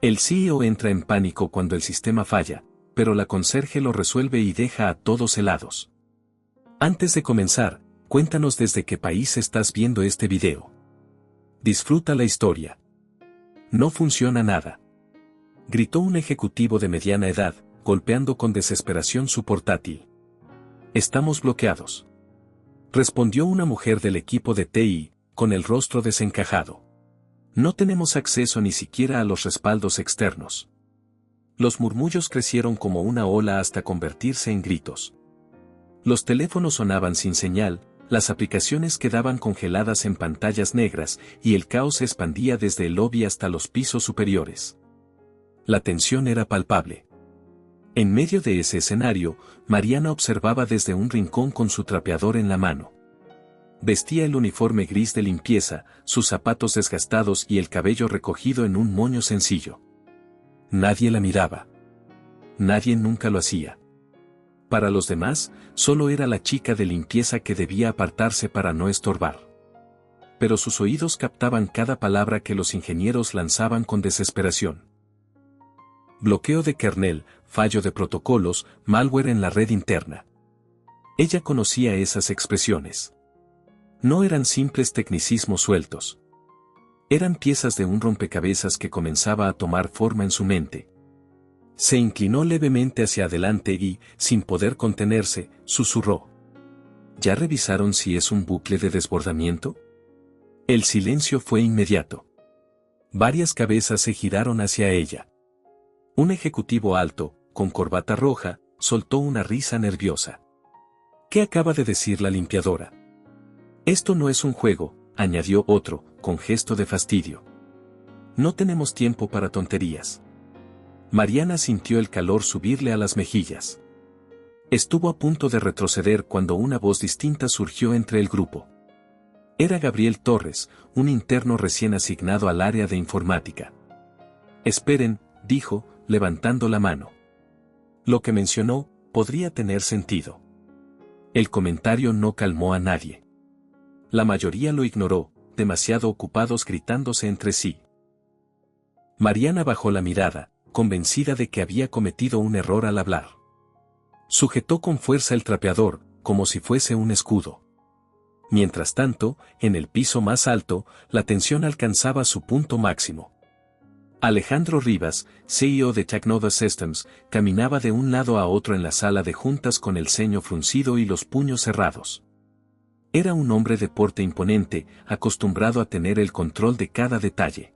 El CEO entra en pánico cuando el sistema falla, pero la conserje lo resuelve y deja a todos helados. Antes de comenzar, cuéntanos desde qué país estás viendo este video. Disfruta la historia. No funciona nada. Gritó un ejecutivo de mediana edad, golpeando con desesperación su portátil. Estamos bloqueados. Respondió una mujer del equipo de TI, con el rostro desencajado. No tenemos acceso ni siquiera a los respaldos externos. Los murmullos crecieron como una ola hasta convertirse en gritos. Los teléfonos sonaban sin señal, las aplicaciones quedaban congeladas en pantallas negras y el caos se expandía desde el lobby hasta los pisos superiores. La tensión era palpable. En medio de ese escenario, Mariana observaba desde un rincón con su trapeador en la mano. Vestía el uniforme gris de limpieza, sus zapatos desgastados y el cabello recogido en un moño sencillo. Nadie la miraba. Nadie nunca lo hacía. Para los demás, solo era la chica de limpieza que debía apartarse para no estorbar. Pero sus oídos captaban cada palabra que los ingenieros lanzaban con desesperación. Bloqueo de kernel, fallo de protocolos, malware en la red interna. Ella conocía esas expresiones. No eran simples tecnicismos sueltos. Eran piezas de un rompecabezas que comenzaba a tomar forma en su mente. Se inclinó levemente hacia adelante y, sin poder contenerse, susurró. ¿Ya revisaron si es un bucle de desbordamiento? El silencio fue inmediato. Varias cabezas se giraron hacia ella. Un ejecutivo alto, con corbata roja, soltó una risa nerviosa. ¿Qué acaba de decir la limpiadora? Esto no es un juego, añadió otro, con gesto de fastidio. No tenemos tiempo para tonterías. Mariana sintió el calor subirle a las mejillas. Estuvo a punto de retroceder cuando una voz distinta surgió entre el grupo. Era Gabriel Torres, un interno recién asignado al área de informática. Esperen, dijo, levantando la mano. Lo que mencionó, podría tener sentido. El comentario no calmó a nadie. La mayoría lo ignoró, demasiado ocupados gritándose entre sí. Mariana bajó la mirada, convencida de que había cometido un error al hablar. Sujetó con fuerza el trapeador, como si fuese un escudo. Mientras tanto, en el piso más alto, la tensión alcanzaba su punto máximo. Alejandro Rivas, CEO de Technoda Systems, caminaba de un lado a otro en la sala de juntas con el ceño fruncido y los puños cerrados. Era un hombre de porte imponente, acostumbrado a tener el control de cada detalle.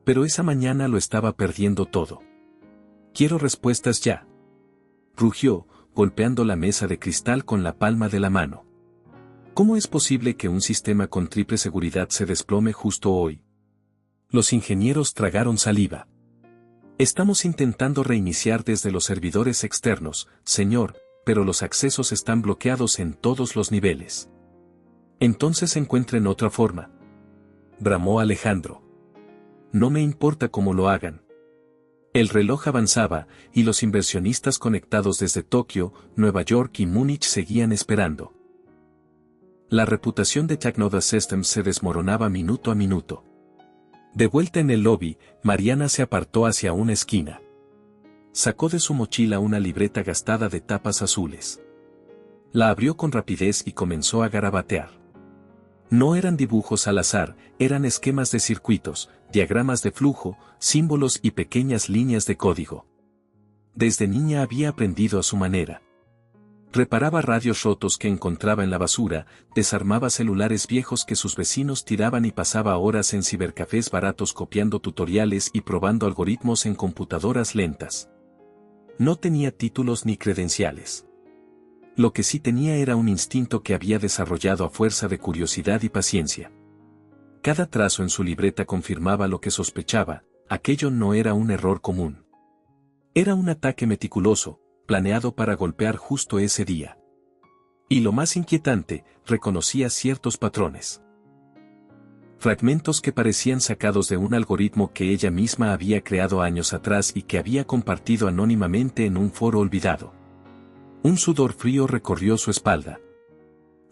Pero esa mañana lo estaba perdiendo todo. Quiero respuestas ya. Rugió, golpeando la mesa de cristal con la palma de la mano. ¿Cómo es posible que un sistema con triple seguridad se desplome justo hoy? Los ingenieros tragaron saliva. Estamos intentando reiniciar desde los servidores externos, señor, pero los accesos están bloqueados en todos los niveles. Entonces encuentren otra forma. Bramó Alejandro. No me importa cómo lo hagan. El reloj avanzaba, y los inversionistas conectados desde Tokio, Nueva York y Múnich seguían esperando. La reputación de Technoda Systems se desmoronaba minuto a minuto. De vuelta en el lobby, Mariana se apartó hacia una esquina. Sacó de su mochila una libreta gastada de tapas azules. La abrió con rapidez y comenzó a garabatear. No eran dibujos al azar, eran esquemas de circuitos, diagramas de flujo, símbolos y pequeñas líneas de código. Desde niña había aprendido a su manera. Reparaba radios rotos que encontraba en la basura, desarmaba celulares viejos que sus vecinos tiraban y pasaba horas en cibercafés baratos copiando tutoriales y probando algoritmos en computadoras lentas. No tenía títulos ni credenciales. Lo que sí tenía era un instinto que había desarrollado a fuerza de curiosidad y paciencia. Cada trazo en su libreta confirmaba lo que sospechaba, aquello no era un error común. Era un ataque meticuloso, planeado para golpear justo ese día. Y lo más inquietante, reconocía ciertos patrones. Fragmentos que parecían sacados de un algoritmo que ella misma había creado años atrás y que había compartido anónimamente en un foro olvidado. Un sudor frío recorrió su espalda.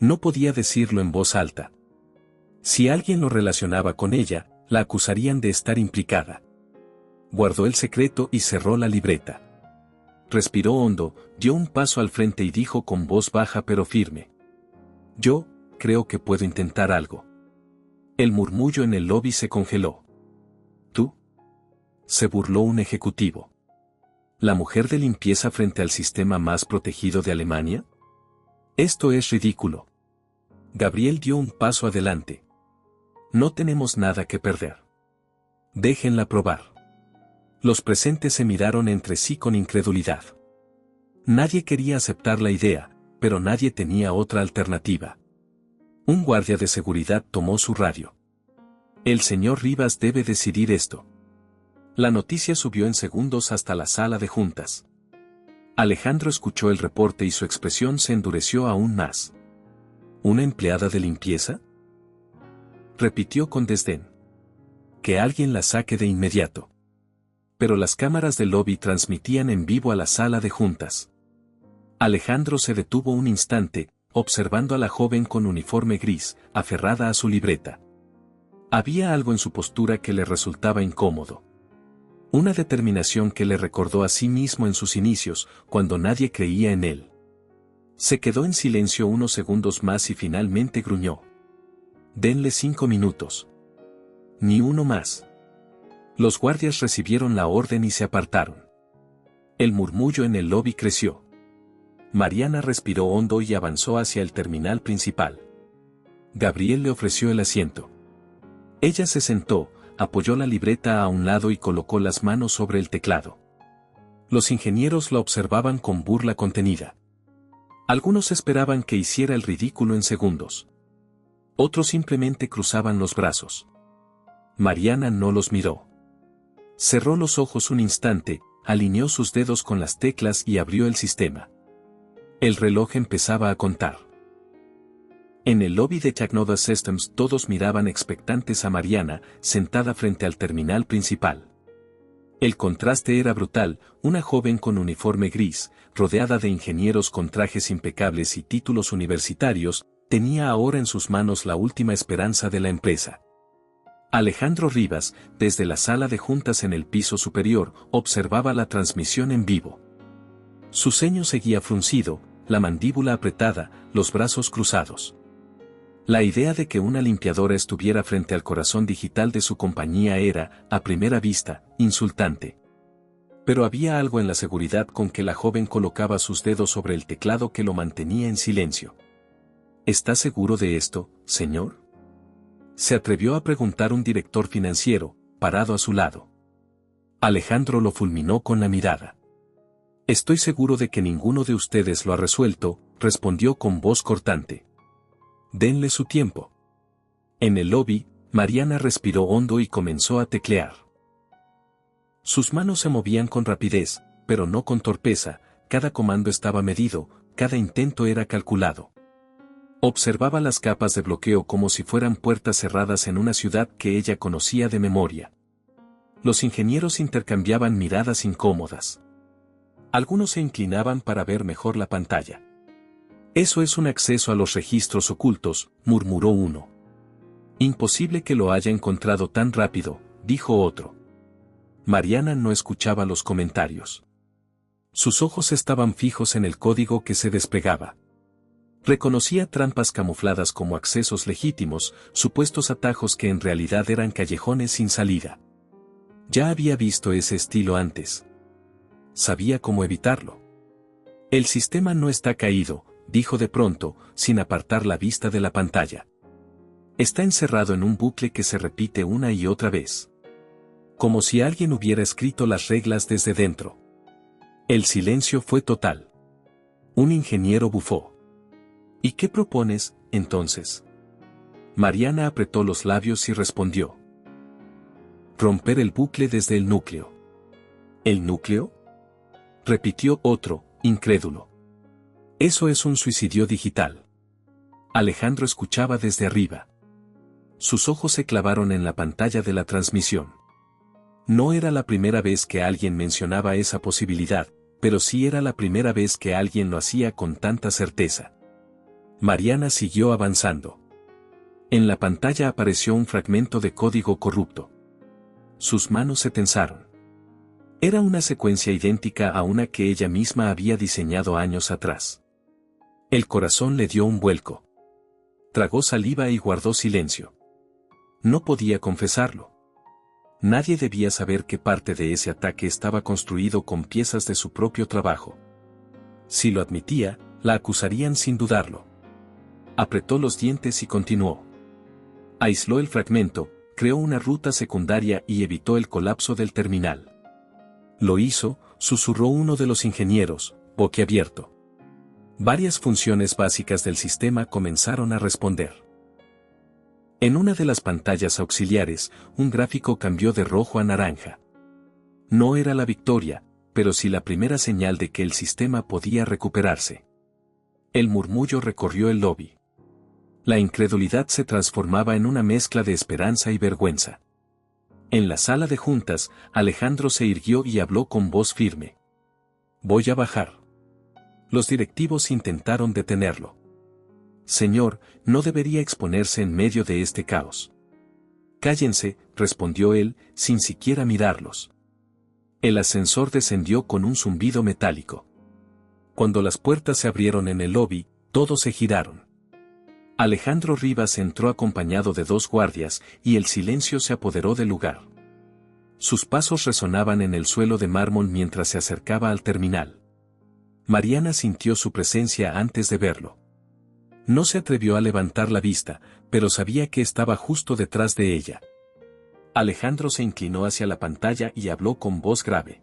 No podía decirlo en voz alta. Si alguien lo relacionaba con ella, la acusarían de estar implicada. Guardó el secreto y cerró la libreta. Respiró hondo, dio un paso al frente y dijo con voz baja pero firme: «Yo, creo que puedo intentar algo». El murmullo en el lobby se congeló. «¿Tú?», se burló un ejecutivo. ¿La mujer de limpieza frente al sistema más protegido de Alemania? Esto es ridículo. Gabriel dio un paso adelante. No tenemos nada que perder. Déjenla probar. Los presentes se miraron entre sí con incredulidad. Nadie quería aceptar la idea, pero nadie tenía otra alternativa. Un guardia de seguridad tomó su radio. «El señor Rivas debe decidir esto». La noticia subió en segundos hasta la sala de juntas. Alejandro escuchó el reporte y su expresión se endureció aún más. ¿Una empleada de limpieza?, repitió con desdén. «Que alguien la saque de inmediato». Pero las cámaras del lobby transmitían en vivo a la sala de juntas. Alejandro se detuvo un instante, observando a la joven con uniforme gris, aferrada a su libreta. Había algo en su postura que le resultaba incómodo. Una determinación que le recordó a sí mismo en sus inicios, cuando nadie creía en él. Se quedó en silencio unos segundos más y finalmente gruñó: «Denle 5 minutos. Ni uno más». Los guardias recibieron la orden y se apartaron. El murmullo en el lobby creció. Mariana respiró hondo y avanzó hacia el terminal principal. Gabriel le ofreció el asiento. Ella se sentó, apoyó la libreta a un lado y colocó las manos sobre el teclado. Los ingenieros la observaban con burla contenida. Algunos esperaban que hiciera el ridículo en segundos. Otros simplemente cruzaban los brazos. Mariana no los miró. Cerró los ojos un instante, alineó sus dedos con las teclas y abrió el sistema. El reloj empezaba a contar. En el lobby de Technoda Systems todos miraban expectantes a Mariana, sentada frente al terminal principal. El contraste era brutal: una joven con uniforme gris, rodeada de ingenieros con trajes impecables y títulos universitarios, tenía ahora en sus manos la última esperanza de la empresa. Alejandro Rivas, desde la sala de juntas en el piso superior, observaba la transmisión en vivo. Su ceño seguía fruncido, la mandíbula apretada, los brazos cruzados. La idea de que una limpiadora estuviera frente al corazón digital de su compañía era, a primera vista, insultante. Pero había algo en la seguridad con que la joven colocaba sus dedos sobre el teclado que lo mantenía en silencio. ¿Está seguro de esto, señor?, se atrevió a preguntar un director financiero, parado a su lado. Alejandro lo fulminó con la mirada. «Estoy seguro de que ninguno de ustedes lo ha resuelto», respondió con voz cortante. «Denle su tiempo». En el lobby, Mariana respiró hondo y comenzó a teclear. Sus manos se movían con rapidez, pero no con torpeza. Cada comando estaba medido, cada intento era calculado. Observaba las capas de bloqueo como si fueran puertas cerradas en una ciudad que ella conocía de memoria. Los ingenieros intercambiaban miradas incómodas. Algunos se inclinaban para ver mejor la pantalla. «Eso es un acceso a los registros ocultos», murmuró uno. «Imposible que lo haya encontrado tan rápido», dijo otro. Mariana no escuchaba los comentarios. Sus ojos estaban fijos en el código que se desplegaba. Reconocía trampas camufladas como accesos legítimos, supuestos atajos que en realidad eran callejones sin salida. Ya había visto ese estilo antes. Sabía cómo evitarlo. «El sistema no está caído», dijo de pronto, sin apartar la vista de la pantalla. «Está encerrado en un bucle que se repite una y otra vez. Como si alguien hubiera escrito las reglas desde dentro». El silencio fue total. Un ingeniero bufó. «¿Y qué propones, entonces?». Mariana apretó los labios y respondió: «Romper el bucle desde el núcleo». «¿El núcleo?», repitió otro, incrédulo. «Eso es un suicidio digital». Alejandro escuchaba desde arriba. Sus ojos se clavaron en la pantalla de la transmisión. No era la primera vez que alguien mencionaba esa posibilidad, pero sí era la primera vez que alguien lo hacía con tanta certeza. Mariana siguió avanzando. En la pantalla apareció un fragmento de código corrupto. Sus manos se tensaron. Era una secuencia idéntica a una que ella misma había diseñado años atrás. El corazón le dio un vuelco. Tragó saliva y guardó silencio. No podía confesarlo. Nadie debía saber que parte de ese ataque estaba construido con piezas de su propio trabajo. Si lo admitía, la acusarían sin dudarlo. Apretó los dientes y continuó. Aisló el fragmento, creó una ruta secundaria y evitó el colapso del terminal. Lo hizo, susurró uno de los ingenieros, boquiabierto. Varias funciones básicas del sistema comenzaron a responder. En una de las pantallas auxiliares, un gráfico cambió de rojo a naranja. No era la victoria, pero sí la primera señal de que el sistema podía recuperarse. El murmullo recorrió el lobby. La incredulidad se transformaba en una mezcla de esperanza y vergüenza. En la sala de juntas, Alejandro se irguió y habló con voz firme. Voy a bajar. Los directivos intentaron detenerlo. Señor, no debería exponerse en medio de este caos. Cállense, respondió él, sin siquiera mirarlos. El ascensor descendió con un zumbido metálico. Cuando las puertas se abrieron en el lobby, todos se giraron. Alejandro Rivas entró acompañado de 2 guardias, y el silencio se apoderó del lugar. Sus pasos resonaban en el suelo de mármol mientras se acercaba al terminal. Mariana sintió su presencia antes de verlo. No se atrevió a levantar la vista, pero sabía que estaba justo detrás de ella. Alejandro se inclinó hacia la pantalla y habló con voz grave.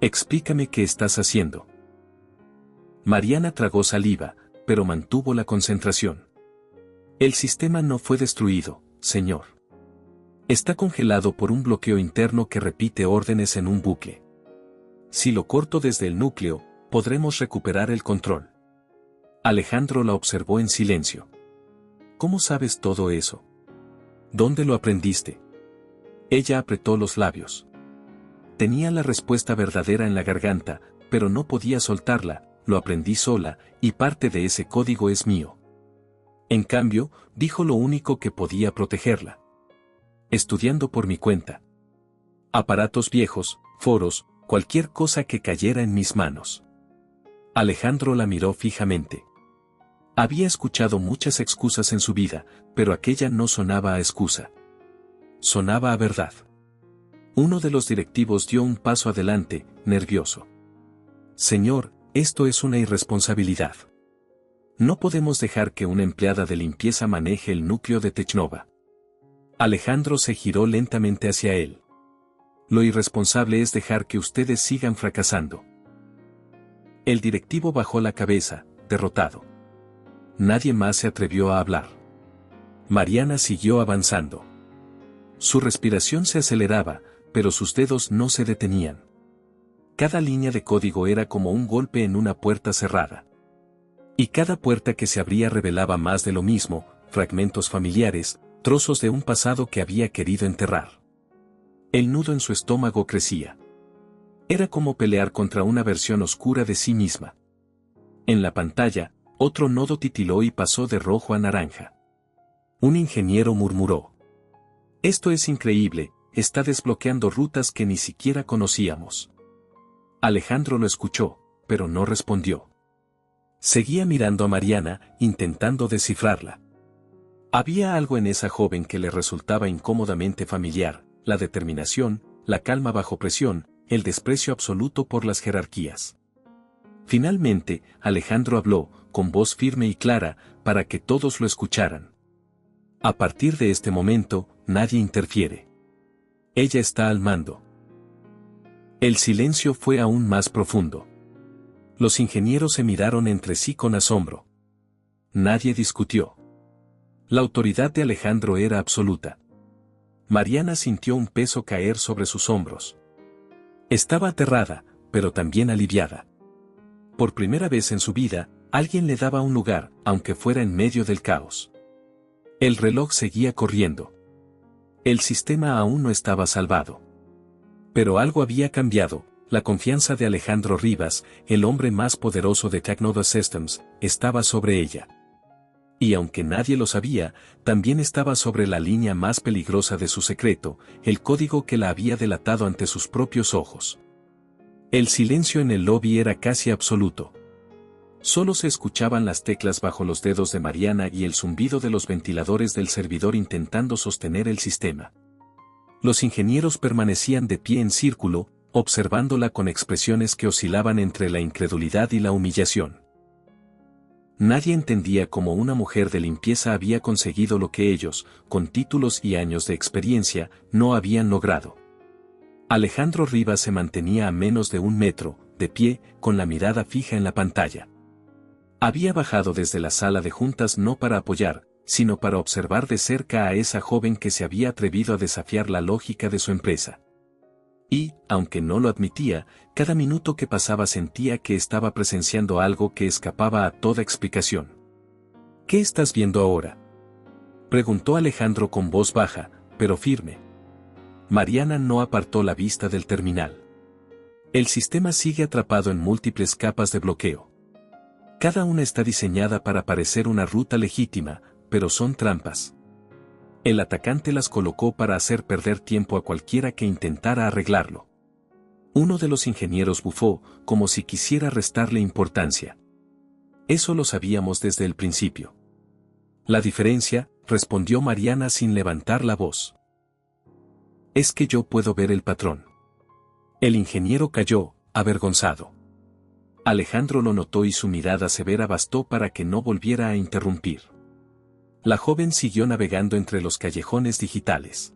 Explícame qué estás haciendo. Mariana tragó saliva, pero mantuvo la concentración. El sistema no fue destruido, señor. Está congelado por un bloqueo interno que repite órdenes en un bucle. Si lo corto desde el núcleo, podremos recuperar el control. Alejandro la observó en silencio. ¿Cómo sabes todo eso? ¿Dónde lo aprendiste? Ella apretó los labios. Tenía la respuesta verdadera en la garganta, pero no podía soltarla. Lo aprendí sola, y parte de ese código es mío. En cambio, dijo lo único que podía protegerla. Estudiando por mi cuenta. Aparatos viejos, foros, cualquier cosa que cayera en mis manos. Alejandro la miró fijamente. Había escuchado muchas excusas en su vida, pero aquella no sonaba a excusa. Sonaba a verdad. Uno de los directivos dio un paso adelante, nervioso. Señor, esto es una irresponsabilidad. No podemos dejar que una empleada de limpieza maneje el núcleo de Technova. Alejandro se giró lentamente hacia él. Lo irresponsable es dejar que ustedes sigan fracasando. El directivo bajó la cabeza, derrotado. Nadie más se atrevió a hablar. Mariana siguió avanzando. Su respiración se aceleraba, pero sus dedos no se detenían. Cada línea de código era como un golpe en una puerta cerrada. Y cada puerta que se abría revelaba más de lo mismo, fragmentos familiares, trozos de un pasado que había querido enterrar. El nudo en su estómago crecía. Era como pelear contra una versión oscura de sí misma. En la pantalla, otro nodo titiló y pasó de rojo a naranja. Un ingeniero murmuró. Esto es increíble, está desbloqueando rutas que ni siquiera conocíamos. Alejandro lo escuchó, pero no respondió. Seguía mirando a Mariana, intentando descifrarla. Había algo en esa joven que le resultaba incómodamente familiar, la determinación, la calma bajo presión, el desprecio absoluto por las jerarquías. Finalmente, Alejandro habló, con voz firme y clara, para que todos lo escucharan. A partir de este momento, nadie interfiere. Ella está al mando. El silencio fue aún más profundo. Los ingenieros se miraron entre sí con asombro. Nadie discutió. La autoridad de Alejandro era absoluta. Mariana sintió un peso caer sobre sus hombros. Estaba aterrada, pero también aliviada. Por primera vez en su vida, alguien le daba un lugar, aunque fuera en medio del caos. El reloj seguía corriendo. El sistema aún no estaba salvado. Pero algo había cambiado, la confianza de Alejandro Rivas, el hombre más poderoso de Technova Systems, estaba sobre ella. Y aunque nadie lo sabía, también estaba sobre la línea más peligrosa de su secreto, el código que la había delatado ante sus propios ojos. El silencio en el lobby era casi absoluto. Solo se escuchaban las teclas bajo los dedos de Mariana y el zumbido de los ventiladores del servidor intentando sostener el sistema. Los ingenieros permanecían de pie en círculo, observándola con expresiones que oscilaban entre la incredulidad y la humillación. Nadie entendía cómo una mujer de limpieza había conseguido lo que ellos, con títulos y años de experiencia, no habían logrado. Alejandro Rivas se mantenía a menos de 1 metro, de pie, con la mirada fija en la pantalla. Había bajado desde la sala de juntas no para apoyar, sino para observar de cerca a esa joven que se había atrevido a desafiar la lógica de su empresa. Y, aunque no lo admitía, cada minuto que pasaba sentía que estaba presenciando algo que escapaba a toda explicación. ¿Qué estás viendo ahora?, preguntó Alejandro con voz baja, pero firme. Mariana no apartó la vista del terminal. El sistema sigue atrapado en múltiples capas de bloqueo. Cada una está diseñada para parecer una ruta legítima, pero son trampas. El atacante las colocó para hacer perder tiempo a cualquiera que intentara arreglarlo. Uno de los ingenieros bufó, como si quisiera restarle importancia. Eso lo sabíamos desde el principio. La diferencia, respondió Mariana sin levantar la voz. Es que yo puedo ver el patrón. El ingeniero cayó, avergonzado. Alejandro lo notó y su mirada severa bastó para que no volviera a interrumpir. La joven siguió navegando entre los callejones digitales.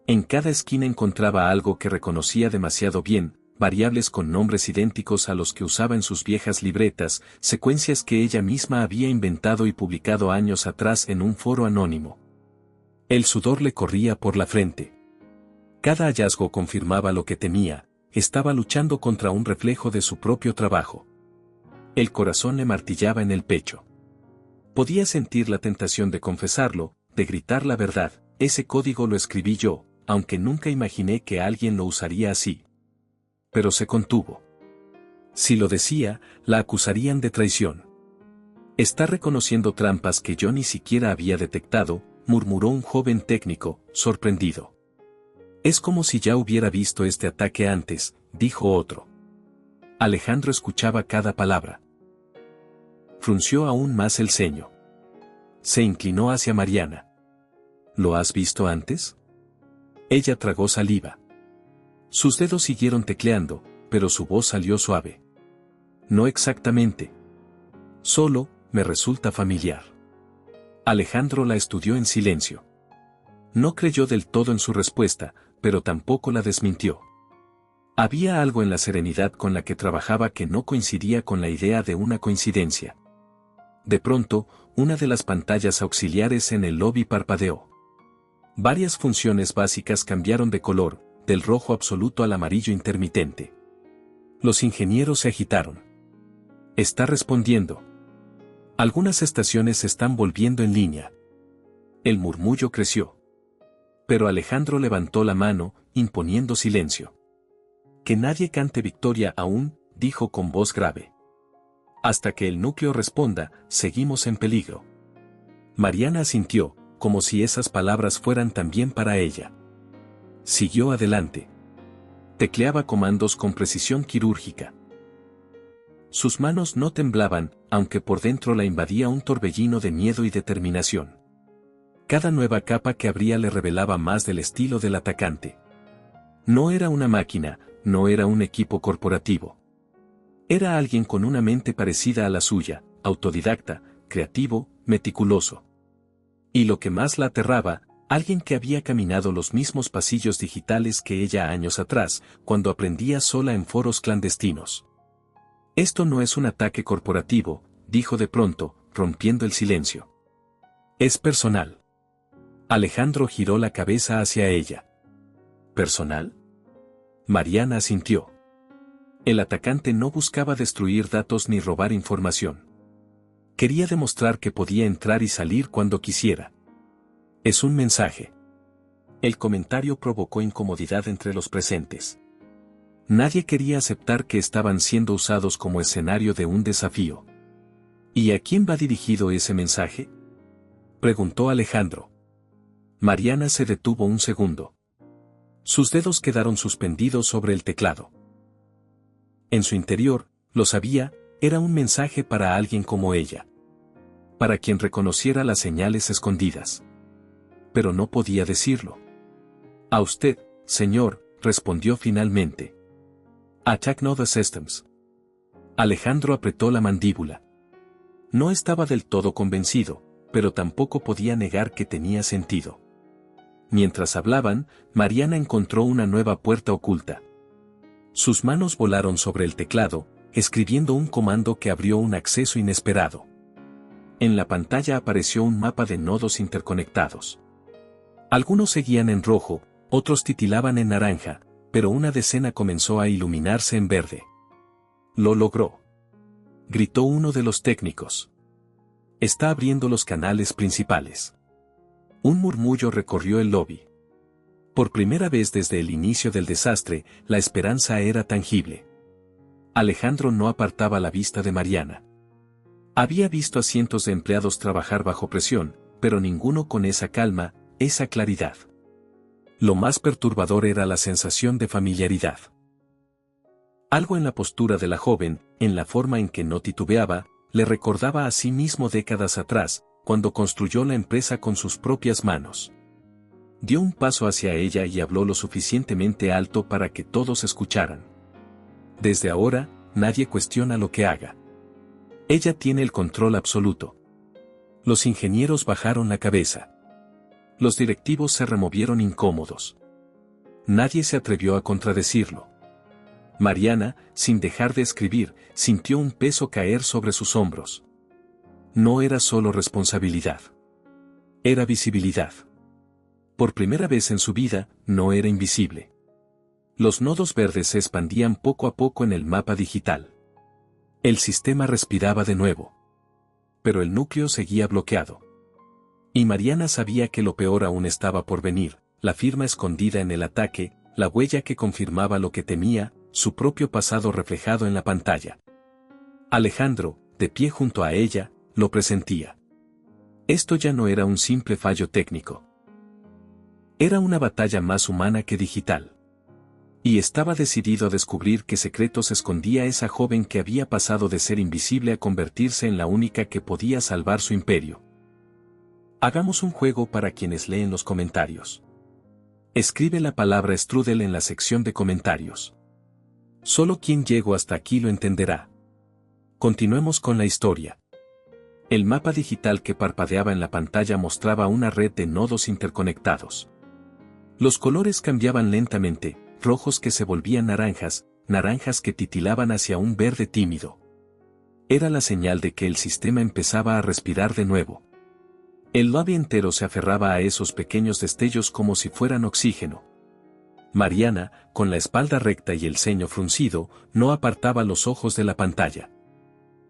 En cada esquina encontraba algo que reconocía demasiado bien, variables con nombres idénticos a los que usaba en sus viejas libretas, secuencias que ella misma había inventado y publicado años atrás en un foro anónimo. El sudor le corría por la frente. Cada hallazgo confirmaba lo que temía, estaba luchando contra un reflejo de su propio trabajo. El corazón le martillaba en el pecho. Podía sentir la tentación de confesarlo, de gritar la verdad, ese código lo escribí yo, aunque nunca imaginé que alguien lo usaría así. Pero se contuvo. Si lo decía, la acusarían de traición. Está reconociendo trampas que yo ni siquiera había detectado, murmuró un joven técnico, sorprendido. Es como si ya hubiera visto este ataque antes, dijo otro. Alejandro escuchaba cada palabra. Frunció aún más el ceño. Se inclinó hacia Mariana. ¿Lo has visto antes? Ella tragó saliva. Sus dedos siguieron tecleando, pero su voz salió suave. No exactamente. Solo, me resulta familiar. Alejandro la estudió en silencio. No creyó del todo en su respuesta, pero tampoco la desmintió. Había algo en la serenidad con la que trabajaba que no coincidía con la idea de una coincidencia. De pronto, una de las pantallas auxiliares en el lobby parpadeó. Varias funciones básicas cambiaron de color, del rojo absoluto al amarillo intermitente. Los ingenieros se agitaron. Está respondiendo. Algunas estaciones se están volviendo en línea. El murmullo creció. Pero Alejandro levantó la mano, imponiendo silencio. Que nadie cante victoria aún, dijo con voz grave. Hasta que el núcleo responda, seguimos en peligro. Mariana asintió, como si esas palabras fueran también para ella. Siguió adelante. Tecleaba comandos con precisión quirúrgica. Sus manos no temblaban, aunque por dentro la invadía un torbellino de miedo y determinación. Cada nueva capa que abría le revelaba más del estilo del atacante. No era una máquina, no era un equipo corporativo. Era alguien con una mente parecida a la suya, autodidacta, creativo, meticuloso. Y lo que más la aterraba, alguien que había caminado los mismos pasillos digitales que ella años atrás, cuando aprendía sola en foros clandestinos. Esto no es un ataque corporativo, dijo de pronto, rompiendo el silencio. Es personal. Alejandro giró la cabeza hacia ella. ¿Personal? Mariana asintió. El atacante no buscaba destruir datos ni robar información. Quería demostrar que podía entrar y salir cuando quisiera. Es un mensaje. El comentario provocó incomodidad entre los presentes. Nadie quería aceptar que estaban siendo usados como escenario de un desafío. ¿Y a quién va dirigido ese mensaje? preguntó Alejandro. Mariana se detuvo un segundo. Sus dedos quedaron suspendidos sobre el teclado. En su interior, lo sabía, era un mensaje para alguien como ella. Para quien reconociera las señales escondidas. Pero no podía decirlo. A usted, señor, respondió finalmente. A Technode Systems. Alejandro apretó la mandíbula. No estaba del todo convencido, pero tampoco podía negar que tenía sentido. Mientras hablaban, Mariana encontró una nueva puerta oculta. Sus manos volaron sobre el teclado, escribiendo un comando que abrió un acceso inesperado. En la pantalla apareció un mapa de nodos interconectados. Algunos seguían en rojo, otros titilaban en naranja, pero una decena comenzó a iluminarse en verde. Lo logró. Gritó uno de los técnicos. Está abriendo los canales principales. Un murmullo recorrió el lobby. Por primera vez desde el inicio del desastre, la esperanza era tangible. Alejandro no apartaba la vista de Mariana. Había visto a cientos de empleados trabajar bajo presión, pero ninguno con esa calma, esa claridad. Lo más perturbador era la sensación de familiaridad. Algo en la postura de la joven, en la forma en que no titubeaba, le recordaba a sí mismo décadas atrás, cuando construyó la empresa con sus propias manos. Dio un paso hacia ella y habló lo suficientemente alto para que todos escucharan. Desde ahora, nadie cuestiona lo que haga. Ella tiene el control absoluto. Los ingenieros bajaron la cabeza. Los directivos se removieron incómodos. Nadie se atrevió a contradecirlo. Mariana, sin dejar de escribir, sintió un peso caer sobre sus hombros. No era solo responsabilidad. Era visibilidad. Por primera vez en su vida, no era invisible. Los nodos verdes se expandían poco a poco en el mapa digital. El sistema respiraba de nuevo. Pero el núcleo seguía bloqueado. Y Mariana sabía que lo peor aún estaba por venir, la firma escondida en el ataque, la huella que confirmaba lo que temía, su propio pasado reflejado en la pantalla. Alejandro, de pie junto a ella, lo presentía. Esto ya no era un simple fallo técnico. Era una batalla más humana que digital. Y estaba decidido a descubrir qué secretos escondía esa joven que había pasado de ser invisible a convertirse en la única que podía salvar su imperio. Hagamos un juego para quienes leen los comentarios. Escribe la palabra strudel en la sección de comentarios. Solo quien llegó hasta aquí lo entenderá. Continuemos con la historia. El mapa digital que parpadeaba en la pantalla mostraba una red de nodos interconectados. Los colores cambiaban lentamente, rojos que se volvían naranjas, naranjas que titilaban hacia un verde tímido. Era la señal de que el sistema empezaba a respirar de nuevo. El lobby entero se aferraba a esos pequeños destellos como si fueran oxígeno. Mariana, con la espalda recta y el ceño fruncido, no apartaba los ojos de la pantalla.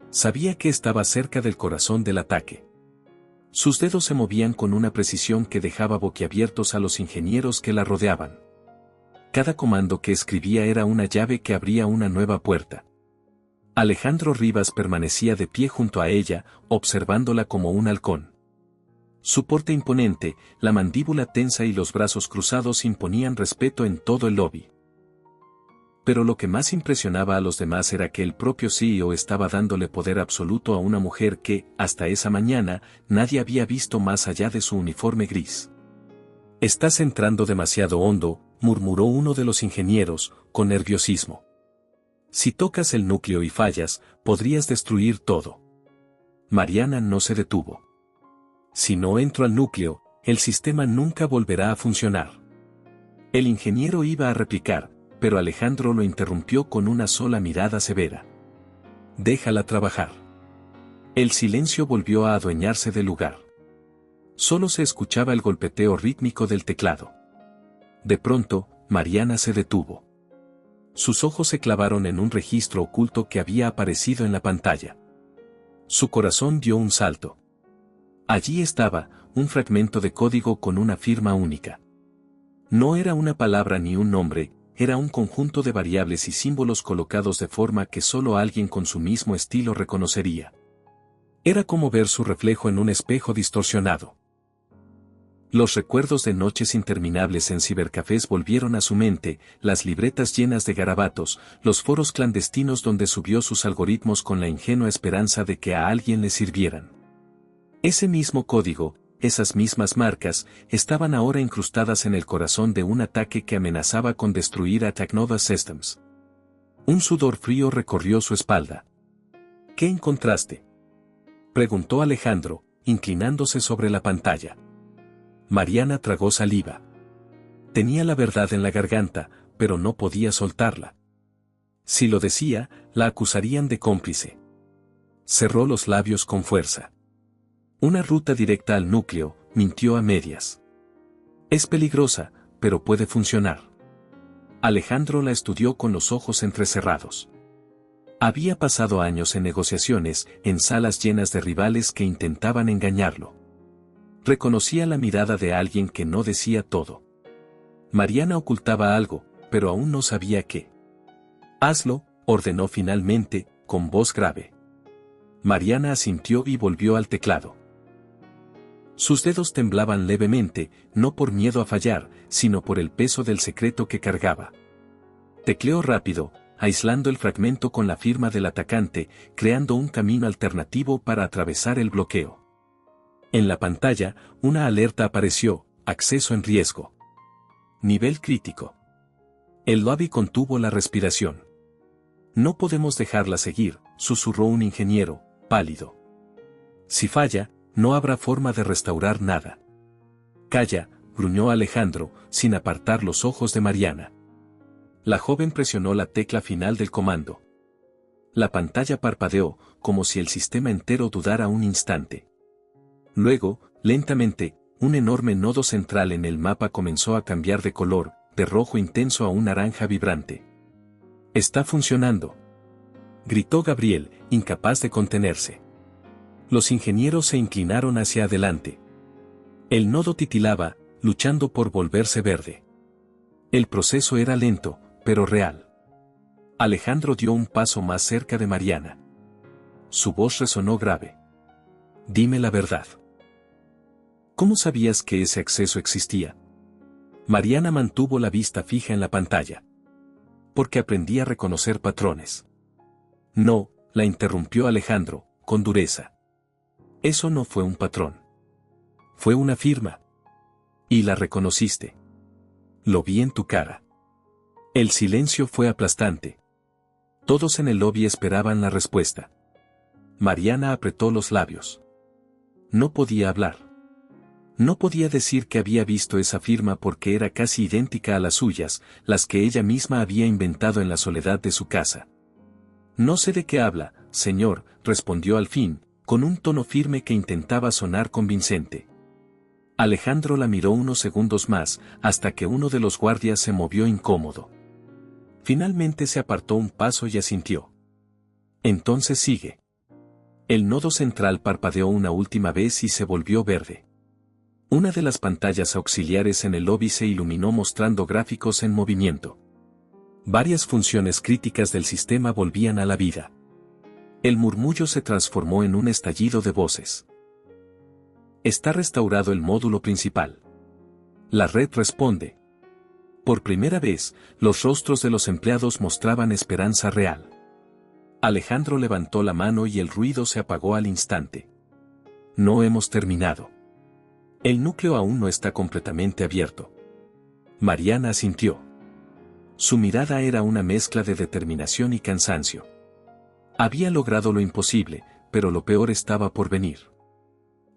Sabía que estaba cerca del corazón del ataque. Sus dedos se movían con una precisión que dejaba boquiabiertos a los ingenieros que la rodeaban. Cada comando que escribía era una llave que abría una nueva puerta. Alejandro Rivas permanecía de pie junto a ella, observándola como un halcón. Su porte imponente, la mandíbula tensa y los brazos cruzados imponían respeto en todo el lobby. Pero lo que más impresionaba a los demás era que el propio CEO estaba dándole poder absoluto a una mujer que, hasta esa mañana, nadie había visto más allá de su uniforme gris. «Estás entrando demasiado hondo», murmuró uno de los ingenieros, con nerviosismo. «Si tocas el núcleo y fallas, podrías destruir todo». Mariana no se detuvo. «Si no entro al núcleo, el sistema nunca volverá a funcionar». El ingeniero iba a replicar, pero Alejandro lo interrumpió con una sola mirada severa. «Déjala trabajar». El silencio volvió a adueñarse del lugar. Solo se escuchaba el golpeteo rítmico del teclado. De pronto, Mariana se detuvo. Sus ojos se clavaron en un registro oculto que había aparecido en la pantalla. Su corazón dio un salto. Allí estaba, un fragmento de código con una firma única. No era una palabra ni un nombre, era un conjunto de variables y símbolos colocados de forma que solo alguien con su mismo estilo reconocería. Era como ver su reflejo en un espejo distorsionado. Los recuerdos de noches interminables en cibercafés volvieron a su mente, las libretas llenas de garabatos, los foros clandestinos donde subió sus algoritmos con la ingenua esperanza de que a alguien le sirvieran. Ese mismo código, esas mismas marcas, estaban ahora incrustadas en el corazón de un ataque que amenazaba con destruir a Technova Systems. Un sudor frío recorrió su espalda. ¿Qué encontraste?, preguntó Alejandro, inclinándose sobre la pantalla. Mariana tragó saliva. Tenía la verdad en la garganta, pero no podía soltarla. Si lo decía, la acusarían de cómplice. Cerró los labios con fuerza. Una ruta directa al núcleo, mintió a medias. Es peligrosa, pero puede funcionar. Alejandro la estudió con los ojos entrecerrados. Había pasado años en negociaciones, en salas llenas de rivales que intentaban engañarlo. Reconocía la mirada de alguien que no decía todo. Mariana ocultaba algo, pero aún no sabía qué. Hazlo, ordenó finalmente, con voz grave. Mariana asintió y volvió al teclado. Sus dedos temblaban levemente, no por miedo a fallar, sino por el peso del secreto que cargaba. Tecleó rápido, aislando el fragmento con la firma del atacante, creando un camino alternativo para atravesar el bloqueo. En la pantalla, una alerta apareció: acceso en riesgo. Nivel crítico. El lobby contuvo la respiración. No podemos dejarla seguir, susurró un ingeniero, pálido. Si falla, no habrá forma de restaurar nada. Calla, gruñó Alejandro, sin apartar los ojos de Mariana. La joven presionó la tecla final del comando. La pantalla parpadeó, como si el sistema entero dudara un instante. Luego, lentamente, un enorme nodo central en el mapa comenzó a cambiar de color, de rojo intenso a un naranja vibrante. «Está funcionando», gritó Gabriel, incapaz de contenerse. Los ingenieros se inclinaron hacia adelante. El nodo titilaba, luchando por volverse verde. El proceso era lento, pero real. Alejandro dio un paso más cerca de Mariana. Su voz resonó grave. «Dime la verdad. ¿Cómo sabías que ese acceso existía?». Mariana mantuvo la vista fija en la pantalla. «Porque aprendí a reconocer patrones». «No», la interrumpió Alejandro, con dureza. «Eso no fue un patrón. Fue una firma. Y la reconociste. Lo vi en tu cara». El silencio fue aplastante. Todos en el lobby esperaban la respuesta. Mariana apretó los labios. No podía hablar. No podía decir que había visto esa firma porque era casi idéntica a las suyas, las que ella misma había inventado en la soledad de su casa. «No sé de qué habla, señor», respondió al fin, con un tono firme que intentaba sonar convincente. Alejandro la miró unos segundos más, hasta que uno de los guardias se movió incómodo. Finalmente se apartó un paso y asintió. «Entonces sigue». El nodo central parpadeó una última vez y se volvió verde. Una de las pantallas auxiliares en el lobby se iluminó mostrando gráficos en movimiento. Varias funciones críticas del sistema volvían a la vida. El murmullo se transformó en un estallido de voces. «Está restaurado el módulo principal. La red responde». Por primera vez, los rostros de los empleados mostraban esperanza real. Alejandro levantó la mano y el ruido se apagó al instante. «No hemos terminado. El núcleo aún no está completamente abierto». Mariana asintió. Su mirada era una mezcla de determinación y cansancio. Había logrado lo imposible, pero lo peor estaba por venir.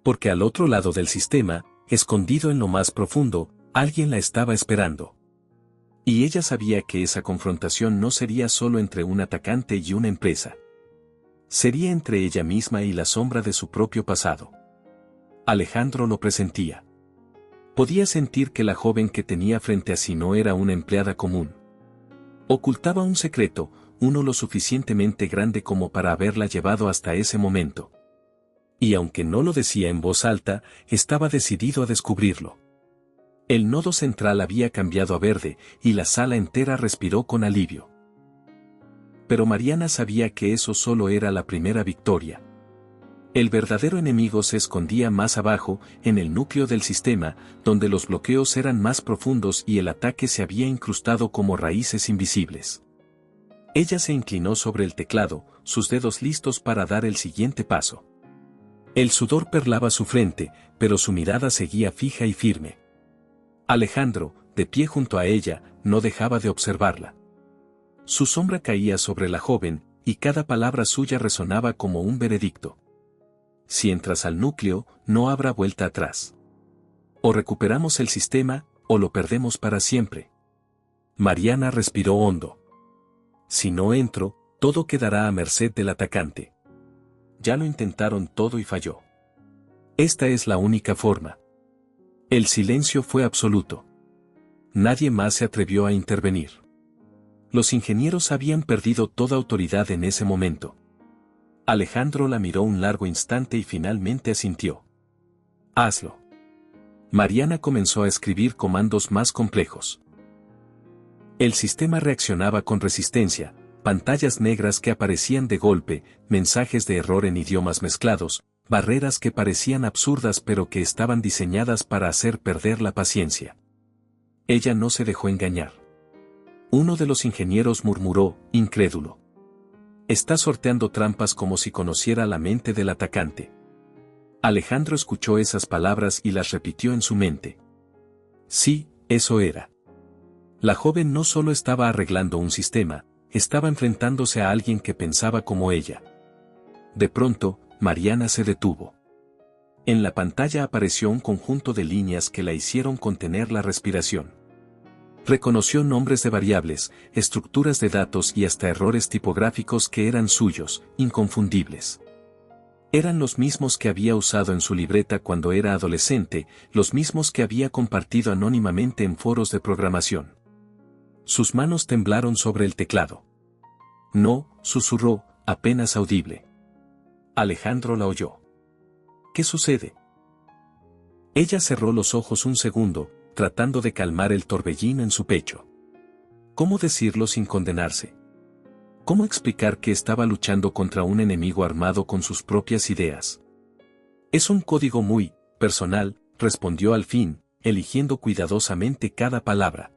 Porque al otro lado del sistema, escondido en lo más profundo, alguien la estaba esperando. Y ella sabía que esa confrontación no sería solo entre un atacante y una empresa. Sería entre ella misma y la sombra de su propio pasado. Alejandro lo presentía. Podía sentir que la joven que tenía frente a sí no era una empleada común. Ocultaba un secreto, uno lo suficientemente grande como para haberla llevado hasta ese momento. Y aunque no lo decía en voz alta, estaba decidido a descubrirlo. El nodo central había cambiado a verde, y la sala entera respiró con alivio. Pero Mariana sabía que eso solo era la primera victoria. El verdadero enemigo se escondía más abajo, en el núcleo del sistema, donde los bloqueos eran más profundos y el ataque se había incrustado como raíces invisibles. Ella se inclinó sobre el teclado, sus dedos listos para dar el siguiente paso. El sudor perlaba su frente, pero su mirada seguía fija y firme. Alejandro, de pie junto a ella, no dejaba de observarla. Su sombra caía sobre la joven, y cada palabra suya resonaba como un veredicto. Si entras al núcleo, no habrá vuelta atrás. O recuperamos el sistema, o lo perdemos para siempre. Mariana respiró hondo. Si no entro, todo quedará a merced del atacante. Ya lo intentaron todo y falló. Esta es la única forma. El silencio fue absoluto. Nadie más se atrevió a intervenir. Los ingenieros habían perdido toda autoridad en ese momento. Alejandro la miró un largo instante y finalmente asintió. Hazlo. Mariana comenzó a escribir comandos más complejos. El sistema reaccionaba con resistencia, pantallas negras que aparecían de golpe, mensajes de error en idiomas mezclados, barreras que parecían absurdas pero que estaban diseñadas para hacer perder la paciencia. Ella no se dejó engañar. Uno de los ingenieros murmuró, incrédulo. Está sorteando trampas como si conociera la mente del atacante. Alejandro escuchó esas palabras y las repitió en su mente. Sí, eso era. La joven no solo estaba arreglando un sistema, estaba enfrentándose a alguien que pensaba como ella. De pronto, Mariana se detuvo. En la pantalla apareció un conjunto de líneas que la hicieron contener la respiración. Reconoció nombres de variables, estructuras de datos y hasta errores tipográficos que eran suyos, inconfundibles. Eran los mismos que había usado en su libreta cuando era adolescente, los mismos que había compartido anónimamente en foros de programación. Sus manos temblaron sobre el teclado. No, susurró, apenas audible. Alejandro la oyó. ¿Qué sucede? Ella cerró los ojos un segundo, tratando de calmar el torbellino en su pecho. ¿Cómo decirlo sin condenarse? ¿Cómo explicar que estaba luchando contra un enemigo armado con sus propias ideas? Es un código muy personal, respondió al fin, eligiendo cuidadosamente cada palabra.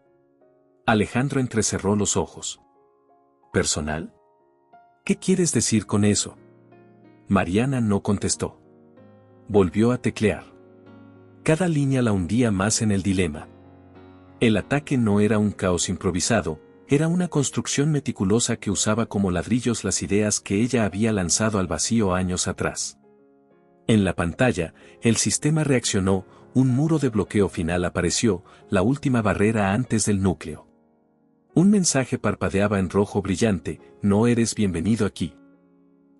Alejandro entrecerró los ojos. ¿Personal? ¿Qué quieres decir con eso? Mariana no contestó. Volvió a teclear. Cada línea la hundía más en el dilema. El ataque no era un caos improvisado, era una construcción meticulosa que usaba como ladrillos las ideas que ella había lanzado al vacío años atrás. En la pantalla, el sistema reaccionó, un muro de bloqueo final apareció, la última barrera antes del núcleo. Un mensaje parpadeaba en rojo brillante, no eres bienvenido aquí.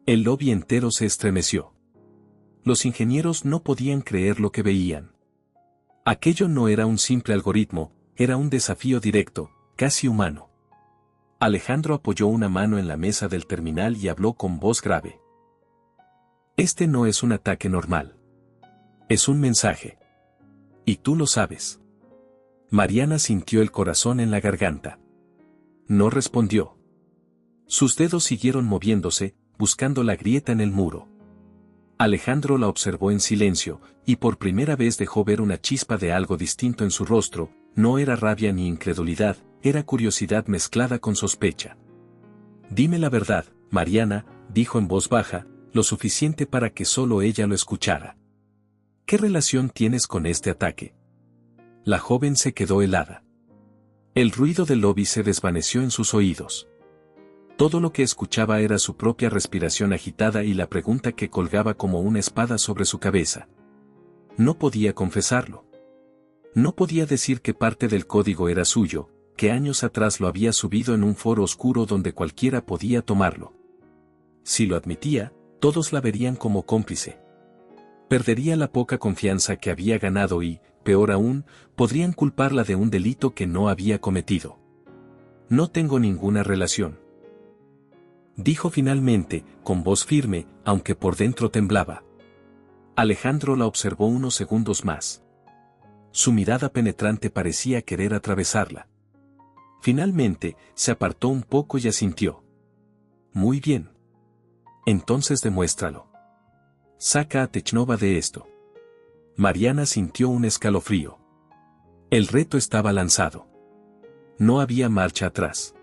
El lobby entero se estremeció. Los ingenieros no podían creer lo que veían. Aquello no era un simple algoritmo, era un desafío directo, casi humano. Alejandro apoyó una mano en la mesa del terminal y habló con voz grave. Este no es un ataque normal. Es un mensaje. Y tú lo sabes. Mariana sintió el corazón en la garganta. No respondió. Sus dedos siguieron moviéndose, buscando la grieta en el muro. Alejandro la observó en silencio, y por primera vez dejó ver una chispa de algo distinto en su rostro, no era rabia ni incredulidad, era curiosidad mezclada con sospecha. Dime la verdad, Mariana, dijo en voz baja, lo suficiente para que solo ella lo escuchara. ¿Qué relación tienes con este ataque? La joven se quedó helada. El ruido del lobby se desvaneció en sus oídos. Todo lo que escuchaba era su propia respiración agitada y la pregunta que colgaba como una espada sobre su cabeza. No podía confesarlo. No podía decir que parte del código era suyo, que años atrás lo había subido en un foro oscuro donde cualquiera podía tomarlo. Si lo admitía, todos la verían como cómplice. Perdería la poca confianza que había ganado y, peor aún, podrían culparla de un delito que no había cometido. No tengo ninguna relación. Dijo finalmente, con voz firme, aunque por dentro temblaba. Alejandro la observó unos segundos más. Su mirada penetrante parecía querer atravesarla. Finalmente, se apartó un poco y asintió. Muy bien. Entonces demuéstralo. Saca a Technova de esto. Mariana sintió un escalofrío. El reto estaba lanzado. No había marcha atrás.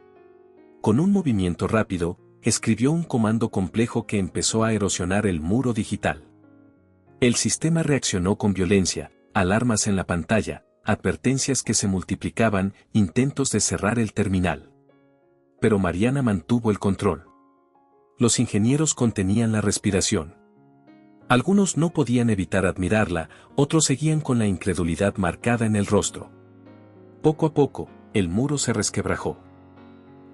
Con un movimiento rápido, escribió un comando complejo que empezó a erosionar el muro digital. El sistema reaccionó con violencia, alarmas en la pantalla, advertencias que se multiplicaban, intentos de cerrar el terminal. Pero Mariana mantuvo el control. Los ingenieros contenían la respiración. Algunos no podían evitar admirarla, otros seguían con la incredulidad marcada en el rostro. Poco a poco, el muro se resquebrajó.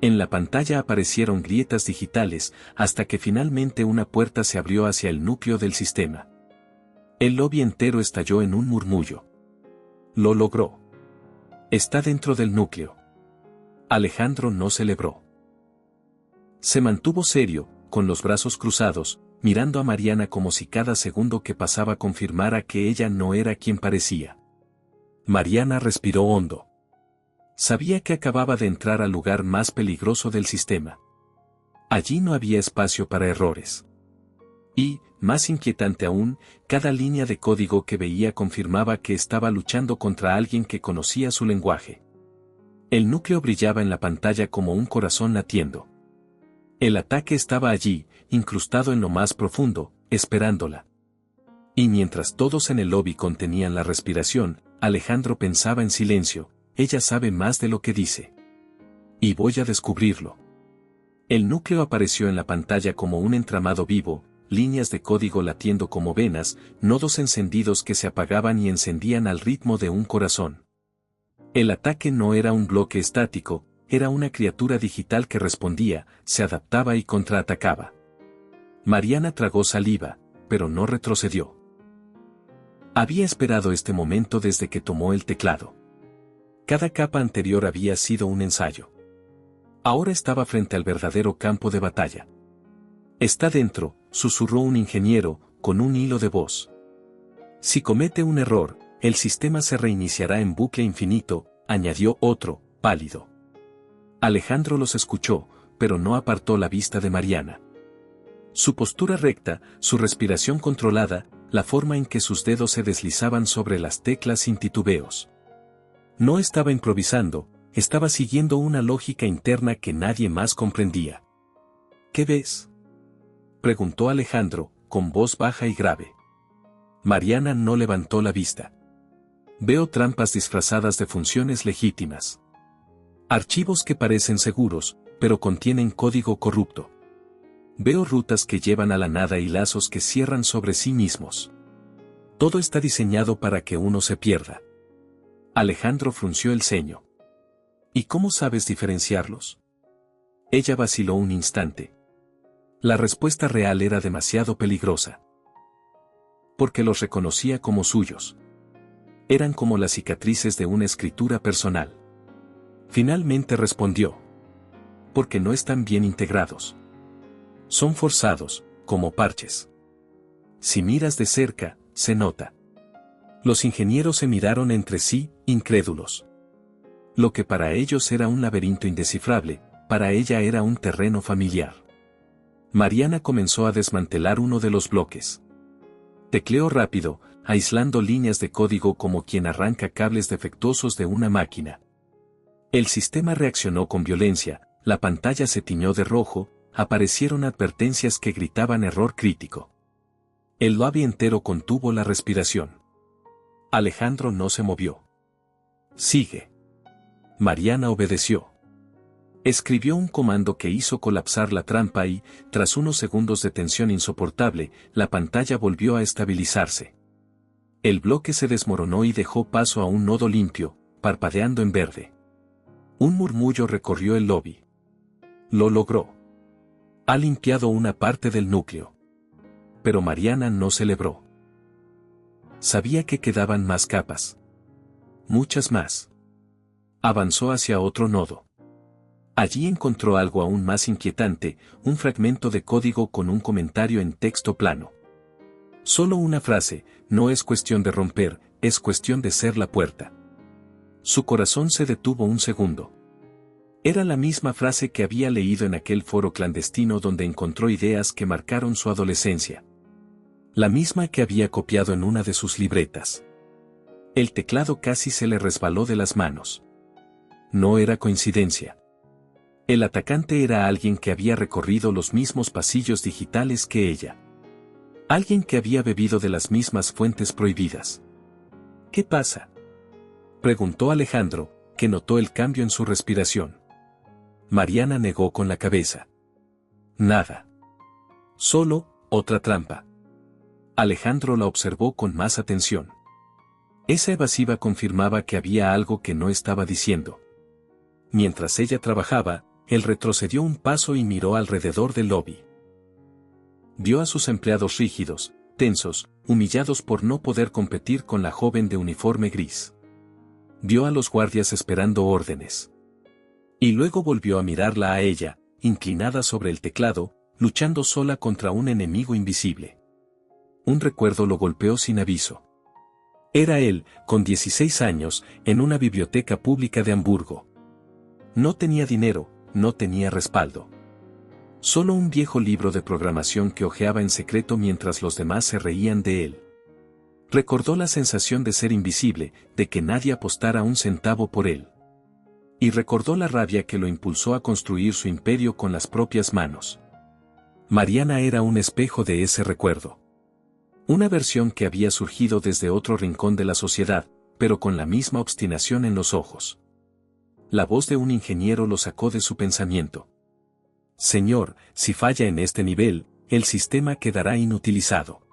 En la pantalla aparecieron grietas digitales, hasta que finalmente una puerta se abrió hacia el núcleo del sistema. El lobby entero estalló en un murmullo. Lo logró. Está dentro del núcleo. Alejandro no celebró. Se mantuvo serio, con los brazos cruzados, mirando a Mariana como si cada segundo que pasaba confirmara que ella no era quien parecía. Mariana respiró hondo. Sabía que acababa de entrar al lugar más peligroso del sistema. Allí no había espacio para errores. Y, más inquietante aún, cada línea de código que veía confirmaba que estaba luchando contra alguien que conocía su lenguaje. El núcleo brillaba en la pantalla como un corazón latiendo. El ataque estaba allí, incrustado en lo más profundo, esperándola. Y mientras todos en el lobby contenían la respiración, Alejandro pensaba en silencio: ella sabe más de lo que dice. Y voy a descubrirlo. El núcleo apareció en la pantalla como un entramado vivo, líneas de código latiendo como venas, nodos encendidos que se apagaban y encendían al ritmo de un corazón. El ataque no era un bloque estático, era una criatura digital que respondía, se adaptaba y contraatacaba. Mariana tragó saliva, pero no retrocedió. Había esperado este momento desde que tomó el teclado. Cada capa anterior había sido un ensayo. Ahora estaba frente al verdadero campo de batalla. Está dentro, susurró un ingeniero, con un hilo de voz. Si comete un error, el sistema se reiniciará en bucle infinito, añadió otro, pálido. Alejandro los escuchó, pero no apartó la vista de Mariana. Su postura recta, su respiración controlada, la forma en que sus dedos se deslizaban sobre las teclas sin titubeos. No estaba improvisando, estaba siguiendo una lógica interna que nadie más comprendía. ¿Qué ves?, preguntó Alejandro, con voz baja y grave. Mariana no levantó la vista. Veo trampas disfrazadas de funciones legítimas. Archivos que parecen seguros, pero contienen código corrupto. Veo rutas que llevan a la nada y lazos que cierran sobre sí mismos. Todo está diseñado para que uno se pierda. Alejandro frunció el ceño. ¿Y cómo sabes diferenciarlos? Ella vaciló un instante. La respuesta real era demasiado peligrosa. Porque los reconocía como suyos. Eran como las cicatrices de una escritura personal. Finalmente respondió. Porque no están bien integrados. Son forzados, como parches. Si miras de cerca, se nota. Los ingenieros se miraron entre sí, incrédulos. Lo que para ellos era un laberinto indescifrable, para ella era un terreno familiar. Mariana comenzó a desmantelar uno de los bloques. Tecleó rápido, aislando líneas de código como quien arranca cables defectuosos de una máquina. El sistema reaccionó con violencia, la pantalla se tiñó de rojo, aparecieron advertencias que gritaban error crítico. El lobby entero contuvo la respiración. Alejandro no se movió. Sigue. Mariana obedeció. Escribió un comando que hizo colapsar la trampa y, tras unos segundos de tensión insoportable, la pantalla volvió a estabilizarse. El bloque se desmoronó y dejó paso a un nodo limpio, parpadeando en verde. Un murmullo recorrió el lobby. Lo logró. Ha limpiado una parte del núcleo. Pero Mariana no celebró. Sabía que quedaban más capas. Muchas más. Avanzó hacia otro nodo. Allí encontró algo aún más inquietante, un fragmento de código con un comentario en texto plano. Solo una frase: no es cuestión de romper, es cuestión de ser la puerta. Su corazón se detuvo un segundo. Era la misma frase que había leído en aquel foro clandestino donde encontró ideas que marcaron su adolescencia. La misma que había copiado en una de sus libretas. El teclado casi se le resbaló de las manos. No era coincidencia. El atacante era alguien que había recorrido los mismos pasillos digitales que ella. Alguien que había bebido de las mismas fuentes prohibidas. ¿Qué pasa?, preguntó Alejandro, que notó el cambio en su respiración. Mariana negó con la cabeza. Nada. Solo, otra trampa. Alejandro la observó con más atención. Esa evasiva confirmaba que había algo que no estaba diciendo. Mientras ella trabajaba, él retrocedió un paso y miró alrededor del lobby. Vio a sus empleados rígidos, tensos, humillados por no poder competir con la joven de uniforme gris. Vio a los guardias esperando órdenes. Y luego volvió a mirarla a ella, inclinada sobre el teclado, luchando sola contra un enemigo invisible. Un recuerdo lo golpeó sin aviso. Era él, con 16 años, en una biblioteca pública de Hamburgo. No tenía dinero, no tenía respaldo. Solo un viejo libro de programación que hojeaba en secreto mientras los demás se reían de él. Recordó la sensación de ser invisible, de que nadie apostara un centavo por él. Y recordó la rabia que lo impulsó a construir su imperio con las propias manos. Mariana era un espejo de ese recuerdo. Una versión que había surgido desde otro rincón de la sociedad, pero con la misma obstinación en los ojos. La voz de un ingeniero lo sacó de su pensamiento. Señor, si falla en este nivel, el sistema quedará inutilizado.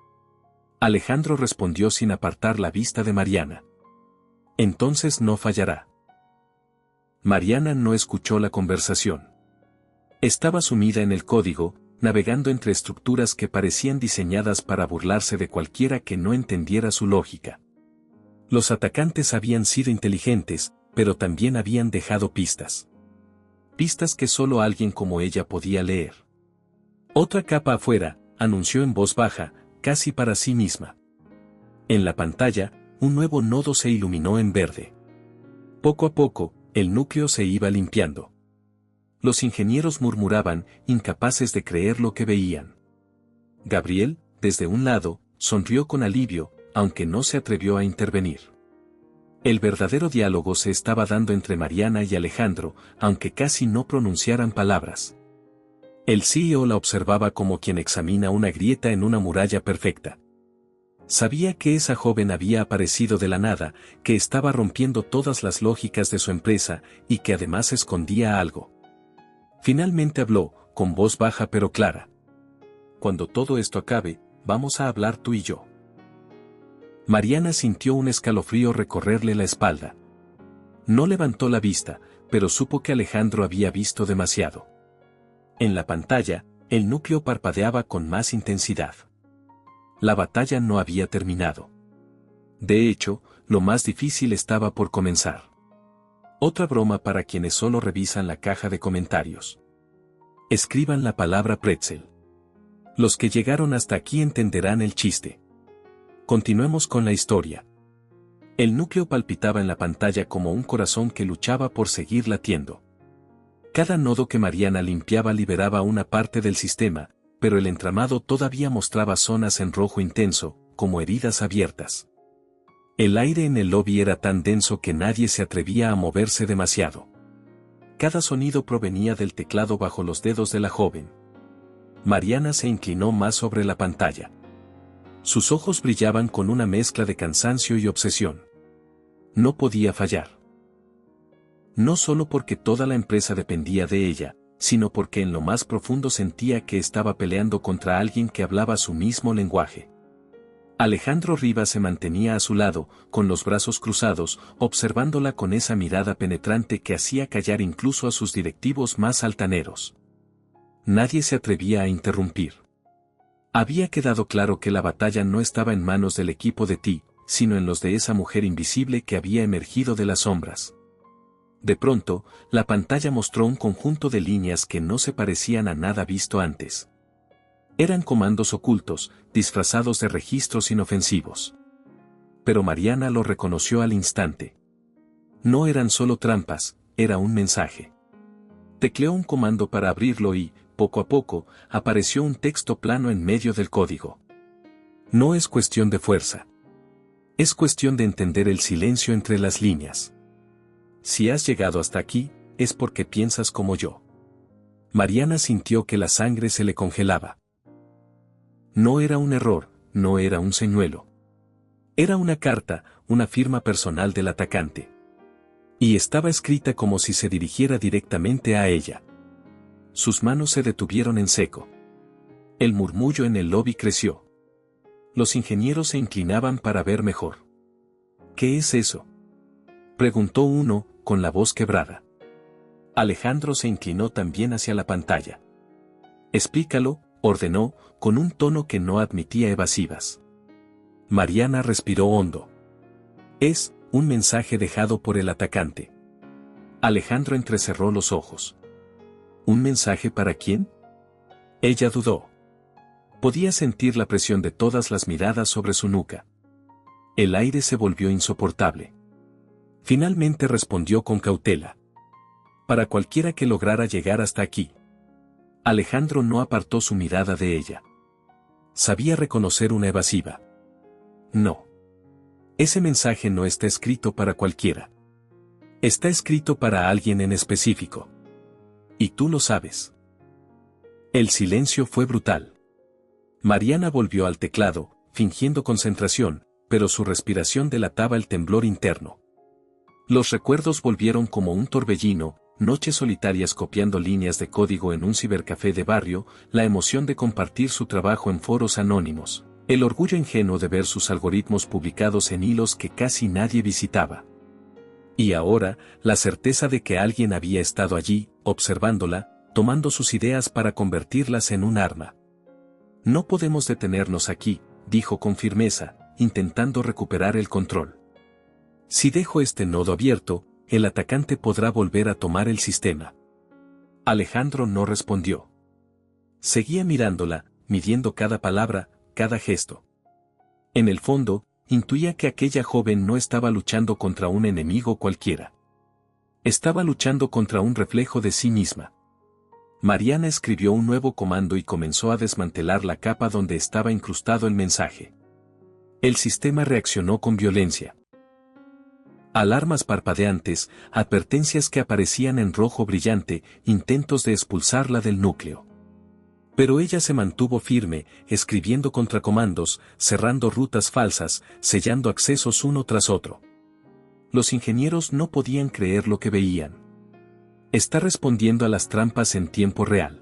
Alejandro respondió sin apartar la vista de Mariana. Entonces no fallará. Mariana no escuchó la conversación. Estaba sumida en el código, navegando entre estructuras que parecían diseñadas para burlarse de cualquiera que no entendiera su lógica. Los atacantes habían sido inteligentes, pero también habían dejado pistas. Pistas que solo alguien como ella podía leer. Otra capa afuera, anunció en voz baja, casi para sí misma. En la pantalla, un nuevo nodo se iluminó en verde. Poco a poco, el núcleo se iba limpiando. Los ingenieros murmuraban, incapaces de creer lo que veían. Gabriel, desde un lado, sonrió con alivio, aunque no se atrevió a intervenir. El verdadero diálogo se estaba dando entre Mariana y Alejandro, aunque casi no pronunciaran palabras. El CEO la observaba como quien examina una grieta en una muralla perfecta. Sabía que esa joven había aparecido de la nada, que estaba rompiendo todas las lógicas de su empresa, y que además escondía algo. Finalmente habló, con voz baja pero clara. Cuando todo esto acabe, vamos a hablar tú y yo. Mariana sintió un escalofrío recorrerle la espalda. No levantó la vista, pero supo que Alejandro había visto demasiado. En la pantalla, el núcleo parpadeaba con más intensidad. La batalla no había terminado. De hecho, lo más difícil estaba por comenzar. Otra broma para quienes solo revisan la caja de comentarios. Escriban la palabra pretzel. Los que llegaron hasta aquí entenderán el chiste. Continuemos con la historia. El núcleo palpitaba en la pantalla como un corazón que luchaba por seguir latiendo. Cada nodo que Mariana limpiaba liberaba una parte del sistema, pero el entramado todavía mostraba zonas en rojo intenso, como heridas abiertas. El aire en el lobby era tan denso que nadie se atrevía a moverse demasiado. Cada sonido provenía del teclado bajo los dedos de la joven. Mariana se inclinó más sobre la pantalla. Sus ojos brillaban con una mezcla de cansancio y obsesión. No podía fallar. No solo porque toda la empresa dependía de ella, sino porque en lo más profundo sentía que estaba peleando contra alguien que hablaba su mismo lenguaje. Alejandro Rivas se mantenía a su lado, con los brazos cruzados, observándola con esa mirada penetrante que hacía callar incluso a sus directivos más altaneros. Nadie se atrevía a interrumpir. Había quedado claro que la batalla no estaba en manos del equipo de Ti, sino en los de esa mujer invisible que había emergido de las sombras. De pronto, la pantalla mostró un conjunto de líneas que no se parecían a nada visto antes. Eran comandos ocultos, disfrazados de registros inofensivos. Pero Mariana lo reconoció al instante. No eran solo trampas, era un mensaje. Tecleó un comando para abrirlo y, poco a poco, apareció un texto plano en medio del código. No es cuestión de fuerza. Es cuestión de entender el silencio entre las líneas. Si has llegado hasta aquí, es porque piensas como yo. Mariana sintió que la sangre se le congelaba. No era un error, no era un señuelo. Era una carta, una firma personal del atacante. Y estaba escrita como si se dirigiera directamente a ella. Sus manos se detuvieron en seco. El murmullo en el lobby creció. Los ingenieros se inclinaban para ver mejor. ¿Qué es eso?, preguntó uno, con la voz quebrada. Alejandro se inclinó también hacia la pantalla. Explícalo, ordenó, con un tono que no admitía evasivas. Mariana respiró hondo. Es un mensaje dejado por el atacante. Alejandro entrecerró los ojos. ¿Un mensaje para quién? Ella dudó. Podía sentir la presión de todas las miradas sobre su nuca. El aire se volvió insoportable. Finalmente respondió con cautela. Para cualquiera que lograra llegar hasta aquí. Alejandro no apartó su mirada de ella. Sabía reconocer una evasiva. No. Ese mensaje no está escrito para cualquiera. Está escrito para alguien en específico. Y tú lo sabes. El silencio fue brutal. Mariana volvió al teclado, fingiendo concentración, pero su respiración delataba el temblor interno. Los recuerdos volvieron como un torbellino, noches solitarias copiando líneas de código en un cibercafé de barrio, la emoción de compartir su trabajo en foros anónimos, el orgullo ingenuo de ver sus algoritmos publicados en hilos que casi nadie visitaba. Y ahora, la certeza de que alguien había estado allí, observándola, tomando sus ideas para convertirlas en un arma. No podemos detenernos aquí, dijo con firmeza, intentando recuperar el control. Si dejo este nodo abierto, el atacante podrá volver a tomar el sistema. Alejandro no respondió. Seguía mirándola, midiendo cada palabra, cada gesto. En el fondo, intuía que aquella joven no estaba luchando contra un enemigo cualquiera. Estaba luchando contra un reflejo de sí misma. Mariana escribió un nuevo comando y comenzó a desmantelar la capa donde estaba incrustado el mensaje. El sistema reaccionó con violencia. Alarmas parpadeantes, advertencias que aparecían en rojo brillante, intentos de expulsarla del núcleo. Pero ella se mantuvo firme, escribiendo contracomandos, cerrando rutas falsas, sellando accesos uno tras otro. Los ingenieros no podían creer lo que veían. Está respondiendo a las trampas en tiempo real.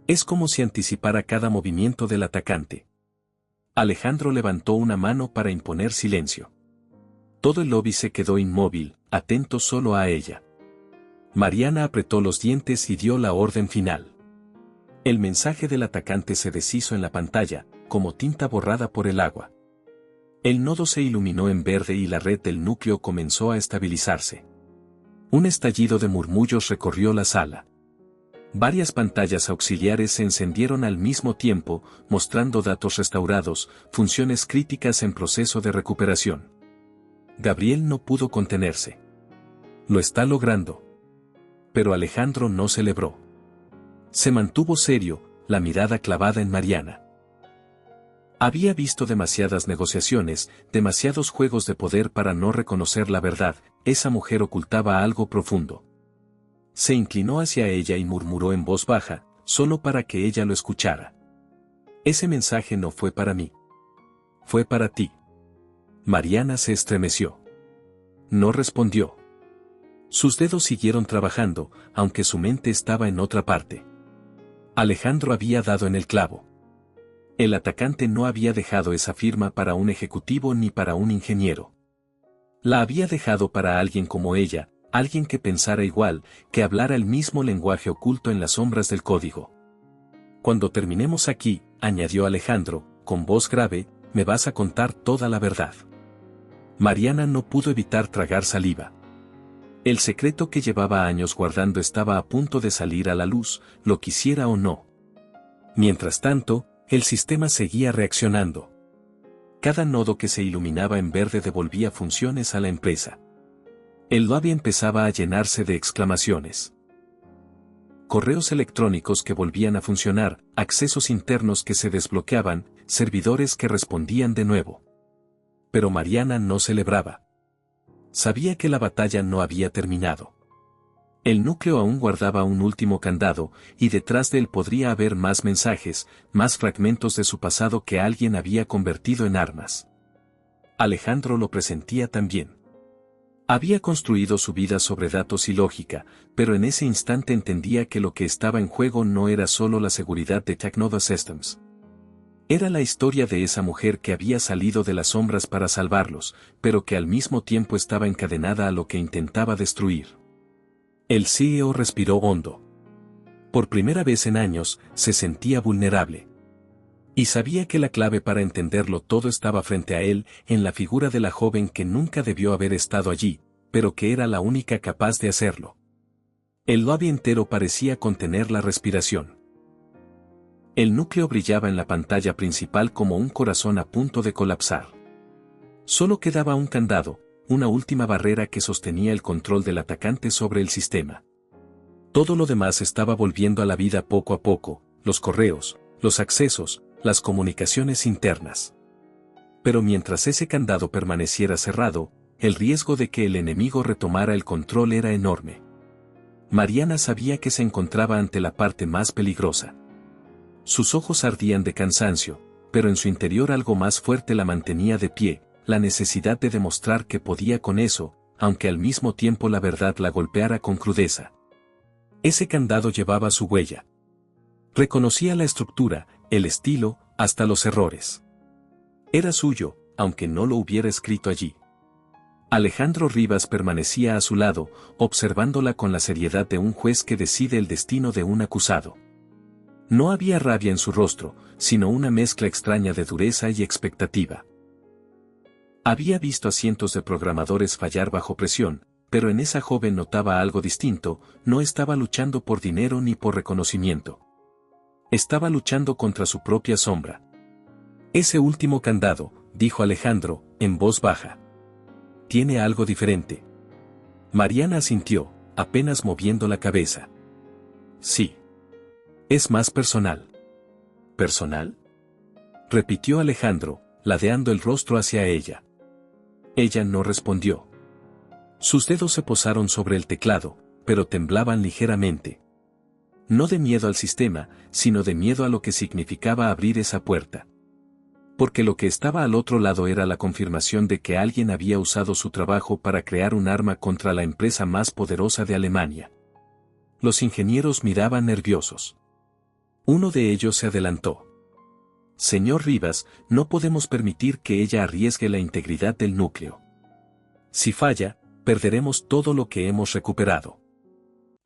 Es como si anticipara cada movimiento del atacante. Alejandro levantó una mano para imponer silencio. Todo el lobby se quedó inmóvil, atento solo a ella. Mariana apretó los dientes y dio la orden final. El mensaje del atacante se deshizo en la pantalla, como tinta borrada por el agua. El nodo se iluminó en verde y la red del núcleo comenzó a estabilizarse. Un estallido de murmullos recorrió la sala. Varias pantallas auxiliares se encendieron al mismo tiempo, mostrando datos restaurados, funciones críticas en proceso de recuperación. Gabriel no pudo contenerse. Lo está logrando. Pero Alejandro no celebró. Se mantuvo serio, la mirada clavada en Mariana. Había visto demasiadas negociaciones, demasiados juegos de poder para no reconocer la verdad, esa mujer ocultaba algo profundo. Se inclinó hacia ella y murmuró en voz baja, solo para que ella lo escuchara. Ese mensaje no fue para mí. Fue para ti. Mariana se estremeció. No respondió. Sus dedos siguieron trabajando, aunque su mente estaba en otra parte. Alejandro había dado en el clavo. El atacante no había dejado esa firma para un ejecutivo ni para un ingeniero. La había dejado para alguien como ella, alguien que pensara igual, que hablara el mismo lenguaje oculto en las sombras del código. Cuando terminemos aquí, añadió Alejandro, con voz grave, me vas a contar toda la verdad. Mariana no pudo evitar tragar saliva. El secreto que llevaba años guardando estaba a punto de salir a la luz, lo quisiera o no. Mientras tanto, el sistema seguía reaccionando. Cada nodo que se iluminaba en verde devolvía funciones a la empresa. El lobby empezaba a llenarse de exclamaciones. correos electrónicos que volvían a funcionar, accesos internos que se desbloqueaban, servidores que respondían de nuevo. Pero Mariana no celebraba. Sabía que la batalla no había terminado. El núcleo aún guardaba un último candado, y detrás de él podría haber más mensajes, más fragmentos de su pasado que alguien había convertido en armas. Alejandro lo presentía también. Había construido su vida sobre datos y lógica, pero en ese instante entendía que lo que estaba en juego no era solo la seguridad de Technova Systems. Era la historia de esa mujer que había salido de las sombras para salvarlos, pero que al mismo tiempo estaba encadenada a lo que intentaba destruir. El CEO respiró hondo. Por primera vez en años, se sentía vulnerable. Y sabía que la clave para entenderlo todo estaba frente a él, en la figura de la joven que nunca debió haber estado allí, pero que era la única capaz de hacerlo. El lobby entero parecía contener la respiración. El núcleo brillaba en la pantalla principal como un corazón a punto de colapsar. Solo quedaba un candado, una última barrera que sostenía el control del atacante sobre el sistema. Todo lo demás estaba volviendo a la vida poco a poco, los correos, los accesos, las comunicaciones internas. Pero mientras ese candado permaneciera cerrado, el riesgo de que el enemigo retomara el control era enorme. Mariana sabía que se encontraba ante la parte más peligrosa. Sus ojos ardían de cansancio, pero en su interior algo más fuerte la mantenía de pie, la necesidad de demostrar que podía con eso, aunque al mismo tiempo la verdad la golpeara con crudeza. Ese candado llevaba su huella. Reconocía la estructura, el estilo, hasta los errores. Era suyo, aunque no lo hubiera escrito allí. Alejandro Rivas permanecía a su lado, observándola con la seriedad de un juez que decide el destino de un acusado. No había rabia en su rostro, sino una mezcla extraña de dureza y expectativa. Había visto a cientos de programadores fallar bajo presión, pero en esa joven notaba algo distinto, no estaba luchando por dinero ni por reconocimiento. Estaba luchando contra su propia sombra. Ese último candado, dijo Alejandro, en voz baja. Tiene algo diferente. Mariana asintió, apenas moviendo la cabeza. Sí. Es más personal. ¿Personal? Repitió Alejandro, ladeando el rostro hacia ella. Ella no respondió. Sus dedos se posaron sobre el teclado, pero temblaban ligeramente. No de miedo al sistema, sino de miedo a lo que significaba abrir esa puerta. Porque lo que estaba al otro lado era la confirmación de que alguien había usado su trabajo para crear un arma contra la empresa más poderosa de Alemania. Los ingenieros miraban nerviosos. Uno de ellos se adelantó. Señor Rivas, no podemos permitir que ella arriesgue la integridad del núcleo. Si falla, perderemos todo lo que hemos recuperado.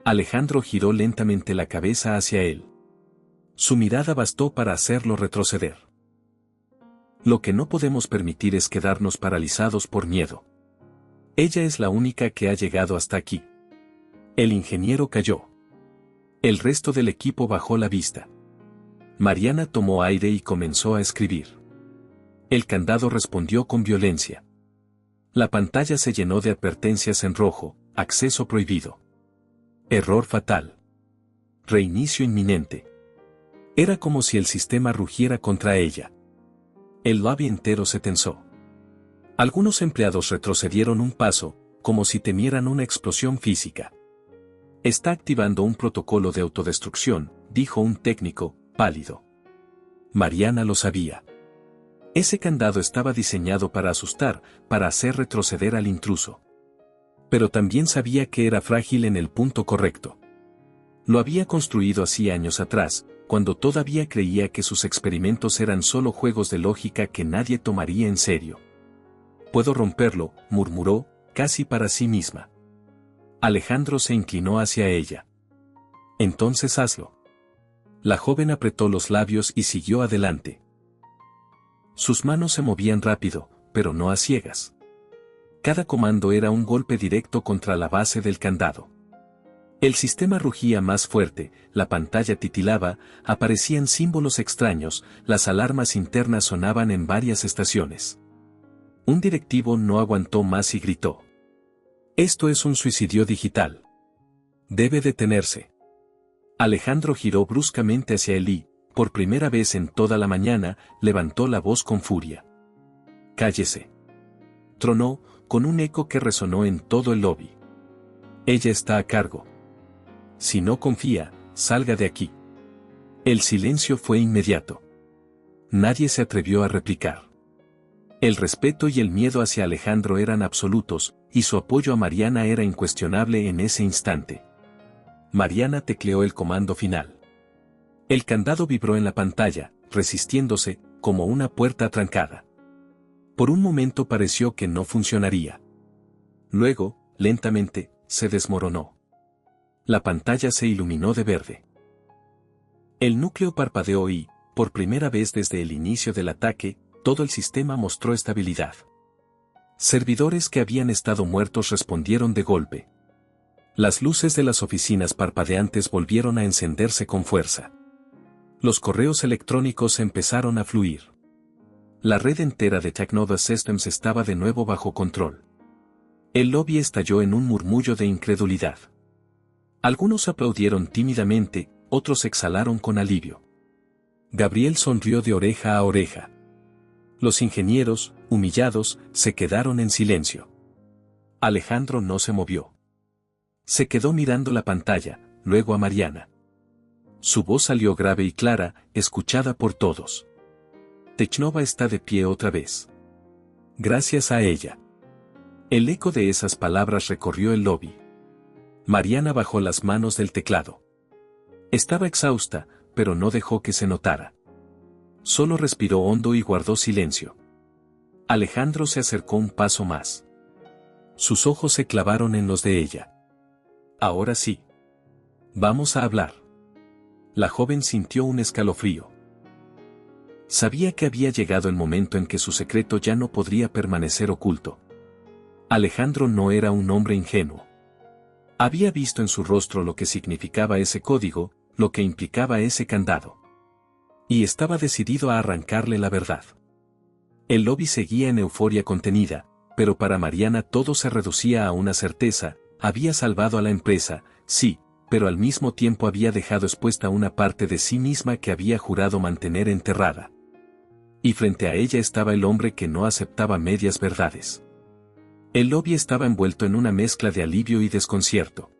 Alejandro giró lentamente la cabeza hacia él. Su mirada bastó para hacerlo retroceder. Lo que no podemos permitir es quedarnos paralizados por miedo. Ella es la única que ha llegado hasta aquí. El ingeniero cayó. El resto del equipo bajó la vista. Mariana tomó aire y comenzó a escribir. El candado respondió con violencia. La pantalla se llenó de advertencias en rojo, acceso prohibido. Error fatal. Reinicio inminente. Era como si el sistema rugiera contra ella. El lobby entero se tensó. Algunos empleados retrocedieron un paso, como si temieran una explosión física. Está activando un protocolo de autodestrucción, dijo un técnico, pálido. Mariana lo sabía. Ese candado estaba diseñado para asustar, para hacer retroceder al intruso. Pero también sabía que era frágil en el punto correcto. Lo había construido así años atrás, cuando todavía creía que sus experimentos eran solo juegos de lógica que nadie tomaría en serio. Puedo romperlo, murmuró, casi para sí misma. Alejandro se inclinó hacia ella. Entonces hazlo. La joven apretó los labios y siguió adelante. Sus manos se movían rápido, pero no a ciegas. Cada comando era un golpe directo contra la base del candado. El sistema rugía más fuerte, la pantalla titilaba, aparecían símbolos extraños, las alarmas internas sonaban en varias estaciones. Un directivo no aguantó más y gritó. Esto es un suicidio digital. Debe detenerse. Alejandro giró bruscamente hacia él y, por primera vez en toda la mañana, levantó la voz con furia. «¡Cállese!», tronó, con un eco que resonó en todo el lobby. «Ella está a cargo. Si no confía, salga de aquí». El silencio fue inmediato. Nadie se atrevió a replicar. El respeto y el miedo hacia Alejandro eran absolutos, y su apoyo a Mariana era incuestionable en ese instante. Mariana tecleó el comando final. El candado vibró en la pantalla, resistiéndose, como una puerta atrancada. Por un momento pareció que no funcionaría. Luego, lentamente, se desmoronó. La pantalla se iluminó de verde. El núcleo parpadeó y, por primera vez desde el inicio del ataque, todo el sistema mostró estabilidad. Servidores que habían estado muertos respondieron de golpe. Las luces de las oficinas parpadeantes volvieron a encenderse con fuerza. Los correos electrónicos empezaron a fluir. La red entera de Technova Systems estaba de nuevo bajo control. El lobby estalló en un murmullo de incredulidad. Algunos aplaudieron tímidamente, otros exhalaron con alivio. Gabriel sonrió de oreja a oreja. Los ingenieros, humillados, se quedaron en silencio. Alejandro no se movió. Se quedó mirando la pantalla, luego a Mariana. Su voz salió grave y clara, escuchada por todos. Technova está de pie otra vez. Gracias a ella. El eco de esas palabras recorrió el lobby. Mariana bajó las manos del teclado. Estaba exhausta, pero no dejó que se notara. Solo respiró hondo y guardó silencio. Alejandro se acercó un paso más. Sus ojos se clavaron en los de ella. Ahora sí. Vamos a hablar. La joven sintió un escalofrío. Sabía que había llegado el momento en que su secreto ya no podría permanecer oculto. Alejandro no era un hombre ingenuo. Había visto en su rostro lo que significaba ese código, lo que implicaba ese candado. Y estaba decidido a arrancarle la verdad. El lobby seguía en euforia contenida, pero para Mariana todo se reducía a una certeza: había salvado a la empresa, sí, pero al mismo tiempo había dejado expuesta una parte de sí misma que había jurado mantener enterrada. Y frente a ella estaba el hombre que no aceptaba medias verdades. El lobby estaba envuelto en una mezcla de alivio y desconcierto.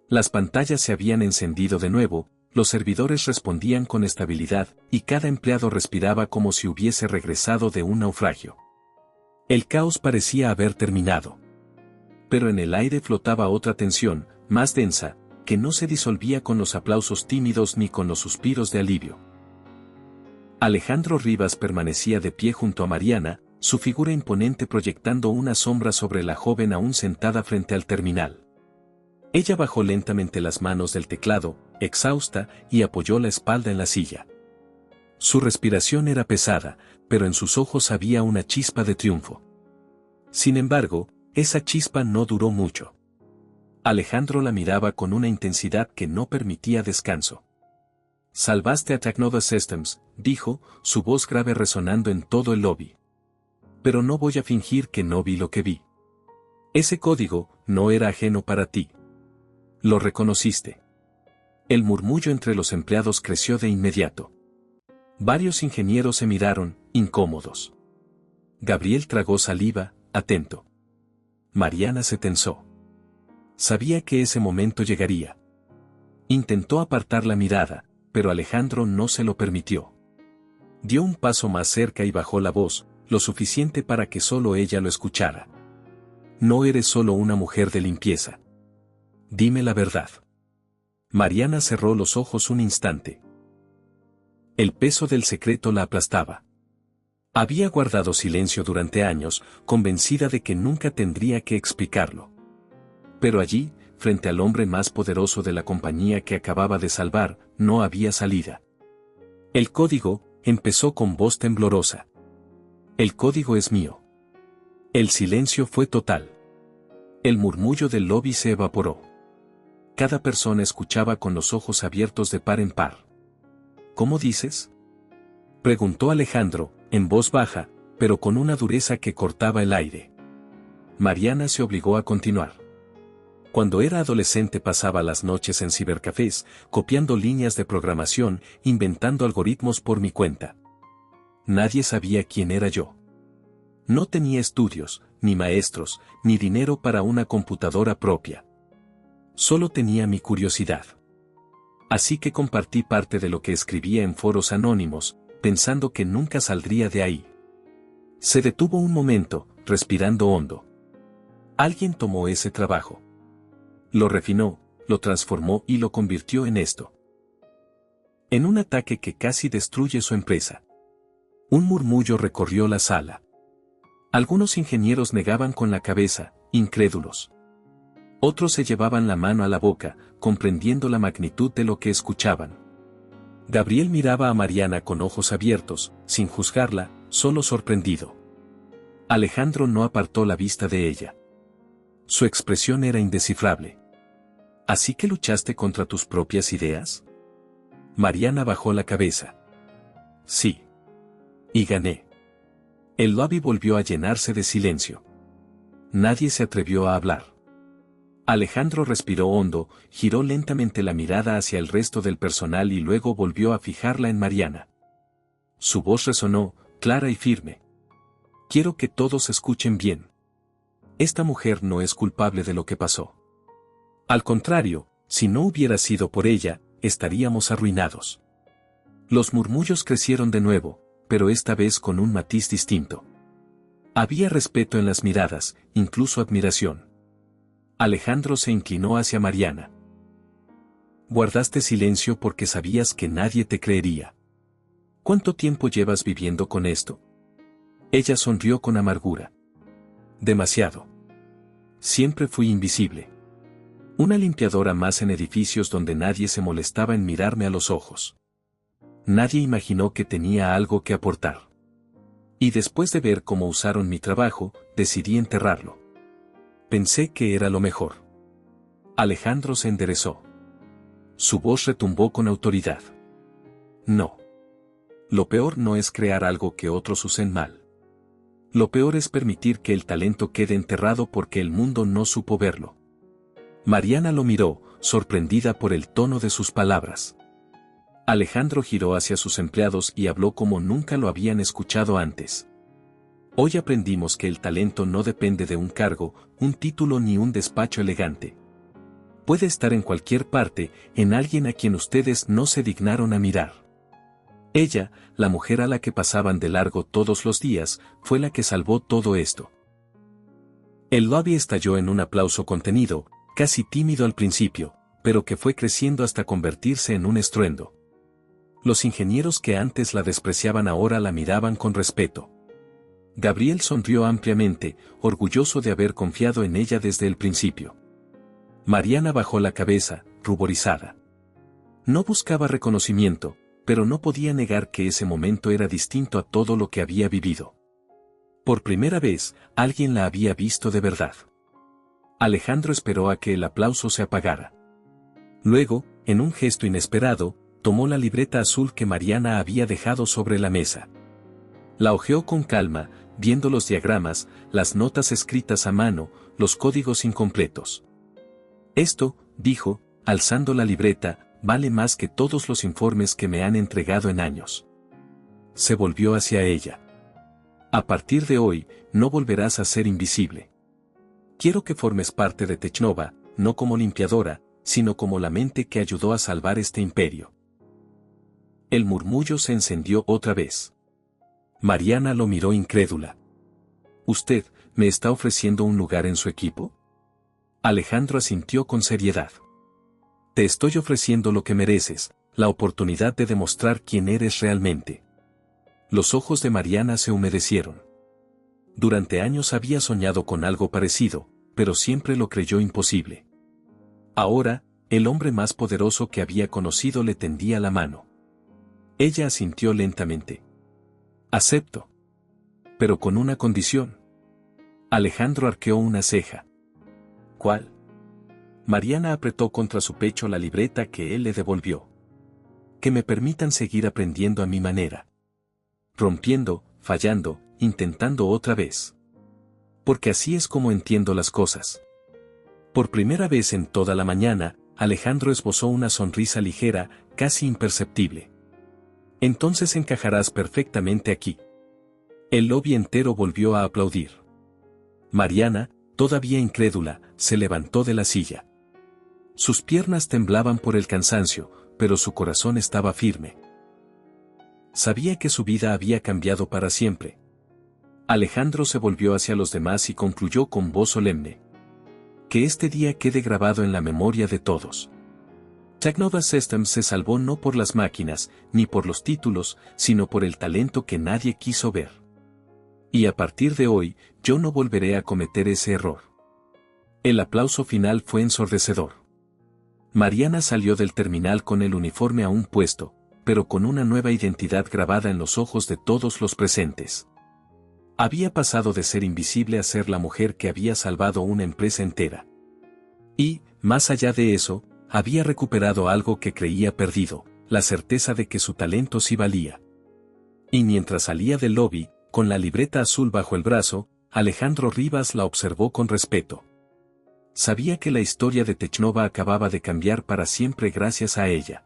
Las pantallas se habían encendido de nuevo, los servidores respondían con estabilidad, y cada empleado respiraba como si hubiese regresado de un naufragio. El caos parecía haber terminado. Pero en el aire flotaba otra tensión, más densa, que no se disolvía con los aplausos tímidos ni con los suspiros de alivio. Alejandro Rivas permanecía de pie junto a Mariana, su figura imponente proyectando una sombra sobre la joven aún sentada frente al terminal. Ella bajó lentamente las manos del teclado, exhausta, y apoyó la espalda en la silla. Su respiración era pesada, pero en sus ojos había una chispa de triunfo. Sin embargo, esa chispa no duró mucho. Alejandro la miraba con una intensidad que no permitía descanso. «Salvaste a Technova Systems», dijo, su voz grave resonando en todo el lobby. «Pero no voy a fingir que no vi lo que vi. Ese código no era ajeno para ti. Lo reconociste». El murmullo entre los empleados creció de inmediato. Varios ingenieros se miraron, incómodos. Gabriel tragó saliva, atento. Mariana se tensó. Sabía que ese momento llegaría. Intentó apartar la mirada, pero Alejandro no se lo permitió. Dio un paso más cerca y bajó la voz, lo suficiente para que solo ella lo escuchara. «No eres solo una mujer de limpieza. Dime la verdad». Mariana cerró los ojos un instante. El peso del secreto la aplastaba. Había guardado silencio durante años, convencida de que nunca tendría que explicarlo. Pero allí, frente al hombre más poderoso de la compañía que acababa de salvar, no había salida. «El código», empezó con voz temblorosa. «El código es mío». El silencio fue total. El murmullo del lobby se evaporó. Cada persona escuchaba con los ojos abiertos de par en par. «¿Cómo dices?», preguntó Alejandro, en voz baja, pero con una dureza que cortaba el aire. Mariana se obligó a continuar. Cuando era adolescente pasaba las noches en cibercafés, copiando líneas de programación, inventando algoritmos por mi cuenta. Nadie sabía quién era yo. No tenía estudios, ni maestros, ni dinero para una computadora propia. Solo tenía mi curiosidad. Así que compartí parte de lo que escribía en foros anónimos, pensando que nunca saldría de ahí. Se detuvo un momento, respirando hondo. Alguien tomó ese trabajo. Lo refinó, lo transformó y lo convirtió en esto. En un ataque que casi destruye su empresa. Un murmullo recorrió la sala. Algunos ingenieros negaban con la cabeza, incrédulos. Otros se llevaban la mano a la boca, comprendiendo la magnitud de lo que escuchaban. Gabriel miraba a Mariana con ojos abiertos, sin juzgarla, solo sorprendido. Alejandro no apartó la vista de ella. Su expresión era indescifrable. ¿Así que luchaste contra tus propias ideas? Mariana bajó la cabeza. Sí. Y gané. El lobby volvió a llenarse de silencio. Nadie se atrevió a hablar. Alejandro respiró hondo, giró lentamente la mirada hacia el resto del personal y luego volvió a fijarla en Mariana. Su voz resonó, clara y firme. Quiero que todos escuchen bien. Esta mujer no es culpable de lo que pasó. Al contrario, si no hubiera sido por ella, estaríamos arruinados. Los murmullos crecieron de nuevo, pero esta vez con un matiz distinto. Había respeto en las miradas, incluso admiración. Alejandro se inclinó hacia Mariana. Guardaste silencio porque sabías que nadie te creería. ¿Cuánto tiempo llevas viviendo con esto? Ella sonrió con amargura. Demasiado. Siempre fui invisible. Una limpiadora más en edificios donde nadie se molestaba en mirarme a los ojos. Nadie imaginó que tenía algo que aportar. Y después de ver cómo usaron mi trabajo, decidí enterrarlo. Pensé que era lo mejor. Alejandro se enderezó. Su voz retumbó con autoridad. No. Lo peor no es crear algo que otros usen mal. Lo peor es permitir que el talento quede enterrado porque el mundo no supo verlo. Mariana lo miró, sorprendida por el tono de sus palabras. Alejandro giró hacia sus empleados y habló como nunca lo habían escuchado antes. Hoy aprendimos que el talento no depende de un cargo, un título ni un despacho elegante. Puede estar en cualquier parte, en alguien a quien ustedes no se dignaron a mirar. Ella, la mujer a la que pasaban de largo todos los días, fue la que salvó todo esto. El lobby estalló en un aplauso contenido, casi tímido al principio, pero que fue creciendo hasta convertirse en un estruendo. Los ingenieros que antes la despreciaban ahora la miraban con respeto. Gabriel sonrió ampliamente, orgulloso de haber confiado en ella desde el principio. Mariana bajó la cabeza, ruborizada. No buscaba reconocimiento, pero no podía negar que ese momento era distinto a todo lo que había vivido. Por primera vez, alguien la había visto de verdad. Alejandro esperó a que el aplauso se apagara. Luego, en un gesto inesperado, tomó la libreta azul que Mariana había dejado sobre la mesa. La hojeó con calma, viendo los diagramas, las notas escritas a mano, los códigos incompletos. Esto, dijo, alzando la libreta, vale más que todos los informes que me han entregado en años. Se volvió hacia ella. A partir de hoy, no volverás a ser invisible. Quiero que formes parte de Technova, no como limpiadora, sino como la mente que ayudó a salvar este imperio. El murmullo se encendió otra vez. Mariana lo miró incrédula. ¿Usted me está ofreciendo un lugar en su equipo? Alejandro asintió con seriedad. Te estoy ofreciendo lo que mereces, la oportunidad de demostrar quién eres realmente. Los ojos de Mariana se humedecieron. Durante años había soñado con algo parecido, pero siempre lo creyó imposible. Ahora, el hombre más poderoso que había conocido le tendía la mano. Ella asintió lentamente. Acepto. Pero con una condición. Alejandro arqueó una ceja. ¿Cuál? Mariana apretó contra su pecho la libreta que él le devolvió. Que me permitan seguir aprendiendo a mi manera. Rompiendo, fallando, intentando otra vez. Porque así es como entiendo las cosas. Por primera vez en toda la mañana, Alejandro esbozó una sonrisa ligera, casi imperceptible. Entonces encajarás perfectamente aquí. El lobby entero volvió a aplaudir. Mariana, todavía incrédula, se levantó de la silla. Sus piernas temblaban por el cansancio, pero su corazón estaba firme. Sabía que su vida había cambiado para siempre. Alejandro se volvió hacia los demás y concluyó con voz solemne. Que este día quede grabado en la memoria de todos. Technova Systems se salvó no por las máquinas, ni por los títulos, sino por el talento que nadie quiso ver. Y a partir de hoy, yo no volveré a cometer ese error. El aplauso final fue ensordecedor. Mariana salió del terminal con el uniforme aún puesto, pero con una nueva identidad grabada en los ojos de todos los presentes. Había pasado de ser invisible a ser la mujer que había salvado una empresa entera. Y, más allá de eso, había recuperado algo que creía perdido, la certeza de que su talento sí valía. Y mientras salía del lobby, con la libreta azul bajo el brazo, Alejandro Rivas la observó con respeto. Sabía que la historia de Technova acababa de cambiar para siempre gracias a ella.